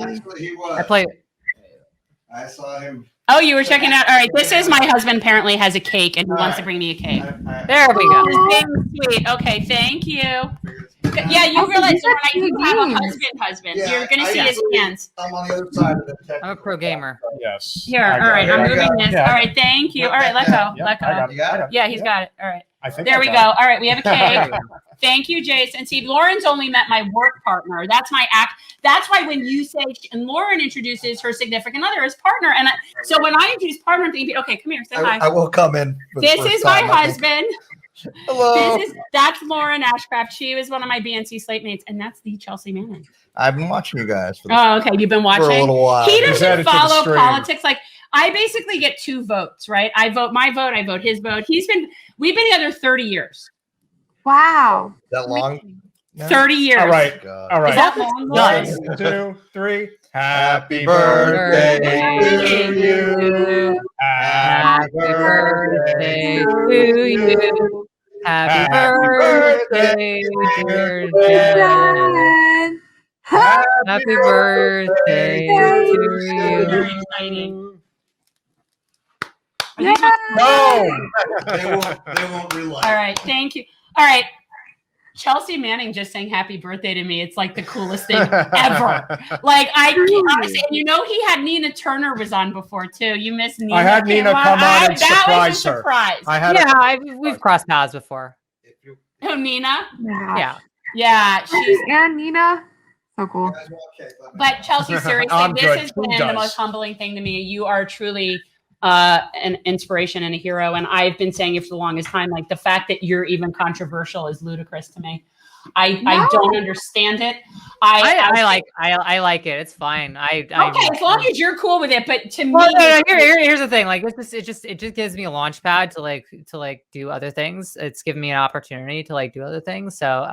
I play. I saw him. Oh, you were checking out. All right, this is my husband. Apparently, has a cake and he wants to bring me a cake. There we go. Sweet. Okay, thank you. Yeah, you realize when you have a husband. Yeah, you're gonna see his hands. I'm on the other side of the. I'm a pro gamer. Yes. Here. All right, I'm moving this. Yeah. All right, thank you. All right, let go. Let go. Yeah, he's got it. All right. There we go. All right, we have a cake. Thank you, Jason. See, Lauren's only met my work partner. That's my act. That's why when you say, and Lauren introduces her significant other as partner, and so when I introduce partner, I'm thinking, okay, come here, say hi. I will come in. This is my husband. Hello. That's Lauren Ashcraft. She was one of my BNC slate mates, and that's the Chelsea Manning. I've been watching you guys. Okay, you've been watching for a little while. He doesn't follow politics. Like I basically get 2 votes, right? I vote my vote. I vote his vote. We've been together 30 years. Wow. That long? 30 years. All right. All right. Is that long? 1, 2, 3. Happy birthday to you. Happy birthday to you. Happy birthday, dear Jen. Happy birthday to you. Very exciting. No. They won't realize. All right. Thank you. All right. Chelsea Manning just saying happy birthday to me. It's like the coolest thing ever. Like I can't honestly, and you know he had Nina Turner was on before too. You missed Nina. I had Nina come on and surprise her. We've crossed paths before. Oh, Nina? Yeah. She's and Nina. So cool. But Chelsea, seriously, this has been the most humbling thing to me. You are truly an inspiration and a hero. And I've been saying it for the longest time, like the fact that you're even controversial is ludicrous to me. I don't understand it. I like it. It's fine. Okay, as long as you're cool with it. But to me, here's the thing. Like it just gives me a launch pad to do other things. It's given me an opportunity to do other things. So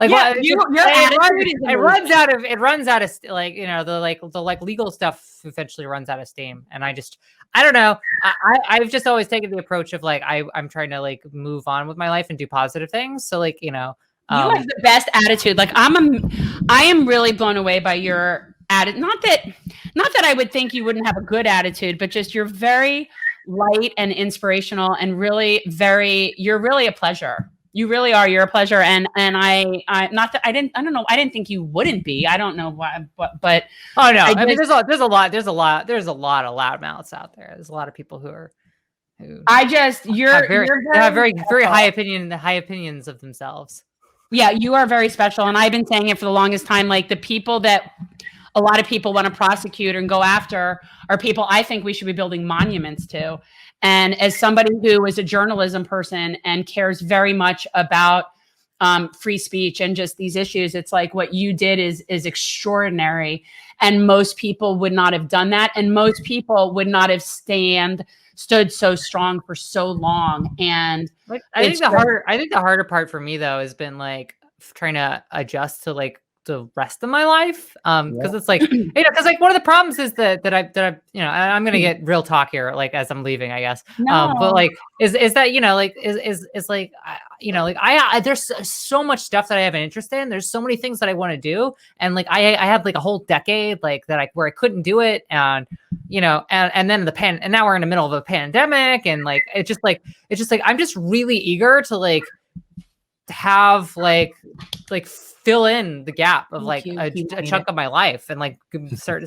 like it runs out of the legal stuff eventually runs out of steam. And I don't know. I've just always taken the approach of I'm trying to move on with my life and do positive things. So You have the best attitude. Like I am really blown away by your attitude. Not that I would think you wouldn't have a good attitude, but just you're very light and inspirational, and you're really a pleasure. You really are. You're a pleasure. And I don't know. I didn't think you wouldn't be. I don't know why, but oh no. I mean, there's a lot of loudmouths out there. There's a lot of people who have very high opinions of themselves. Yeah, you are very special. And I've been saying it for the longest time. Like the people that a lot of people want to prosecute and go after are people I think we should be building monuments to. And as somebody who is a journalism person and cares very much about free speech and just these issues, it's like what you did is extraordinary. And most people would not have done that. And most people would not have stood so strong for so long. And like, I think the harder part for me though has been like trying to adjust to like the rest of my life, because it's like, you know, because like one of the problems is that I you know, I'm gonna get real talk here like as I'm leaving, I guess. But like is that, you know, like is like you know, like I there's so much stuff that I have an interest in. There's so many things that I want to do, and like I have like a whole decade like that where I couldn't do it, and you know, and then and now we're in the middle of a pandemic, and like it's just like I'm just really eager to like have like fill in the gap of like a chunk of my life, and like start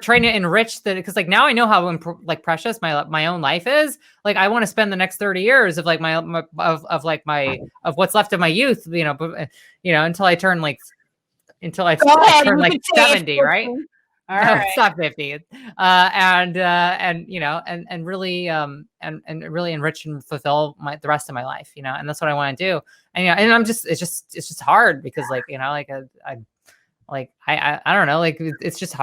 trying to enrich the, because like now I know how like precious my own life is. Like I want to spend the next 30 years of like of what's left of my youth, you know, until I turn like 70, right? All right. It's not 50. And you know, and really really enrich and fulfill the rest of my life, you know, and that's what I want to do. And you know, and it's just hard because like, you know, like I don't know, like it's just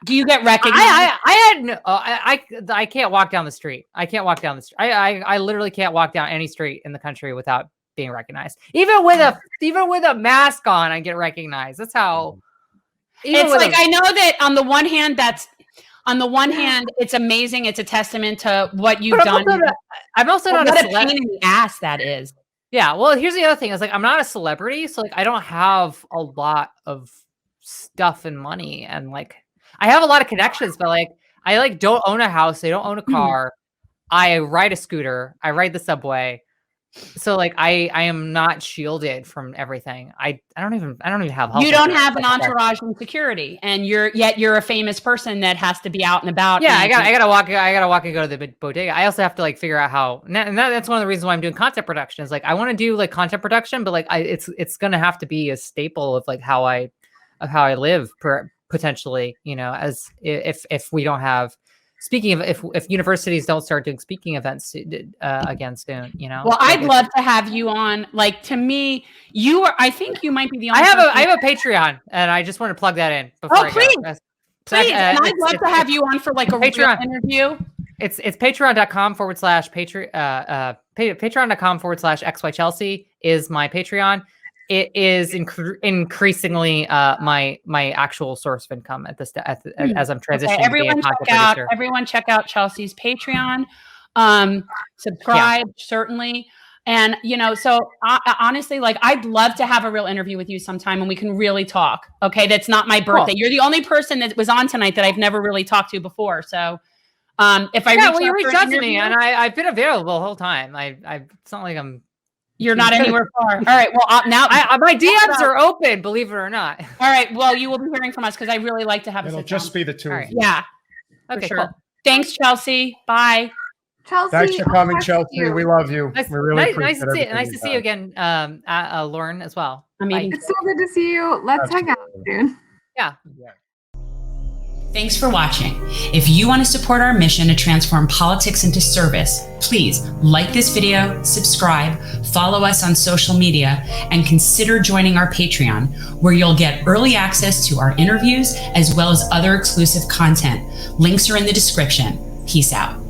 do you get recognized? I can't walk down the street. I literally can't walk down any street in the country without being recognized. Even with a mask on, I get recognized. That's how. It's like, I know that on the one hand, it's amazing. It's a testament to what you've done. I'm also not a pain in the ass that is. Yeah. Well, here's the other thing is like, I'm not a celebrity. So like, I don't have a lot of stuff and money, and like, I have a lot of connections, but like, I like don't own a house. I don't own a car. I ride a scooter. I ride the subway. So like I am not shielded from everything. I don't even have help. You don't have an entourage and security, and you're a famous person that has to be out and about. Yeah, I gotta walk and go to the bodega. I also have to like figure out how, and that's one of the reasons why I'm doing content production. Is like I want to do like content production, but like it's gonna have to be a staple of like how I live potentially. You know, as if we don't have. Speaking of, if universities don't start doing speaking events again soon, you know. Well, I'd love to have you on. Like to me, I think you might be the only. I have a Patreon, and I just want to plug that in. Oh, please, please! And I'd love to have you on for like a Patreon interview. It's patreon.com /patreon.com/XY Chelsea is my Patreon. It is increasingly my actual source of income at this as I'm transitioning. Okay, everyone check out Chelsea's Patreon. Subscribe certainly, and you know. So honestly, like I'd love to have a real interview with you sometime, and we can really talk. Okay, that's not my birthday. Cool. You're the only person that was on tonight that I've never really talked to before. So if I you reached out to me, and I've been available the whole time. It's not like I'm. You're not anywhere far. All right. Well, now my DMs are open, believe it or not. All right. Well, you will be hearing from us because I really like to have. It'll just be the two of you. Yeah. Okay. Sure. Cool. Thanks, Chelsea. Bye. Chelsea, thanks for coming, Chelsea. We love you. We really appreciate it. Nice to see you again, Lauren as well. I mean, it's so good to see you. Let's hang out soon. Yeah. Thanks for watching. If you want to support our mission to transform politics into service, please like this video, subscribe, follow us on social media, and consider joining our Patreon, where you'll get early access to our interviews as well as other exclusive content. Links are in the description. Peace out.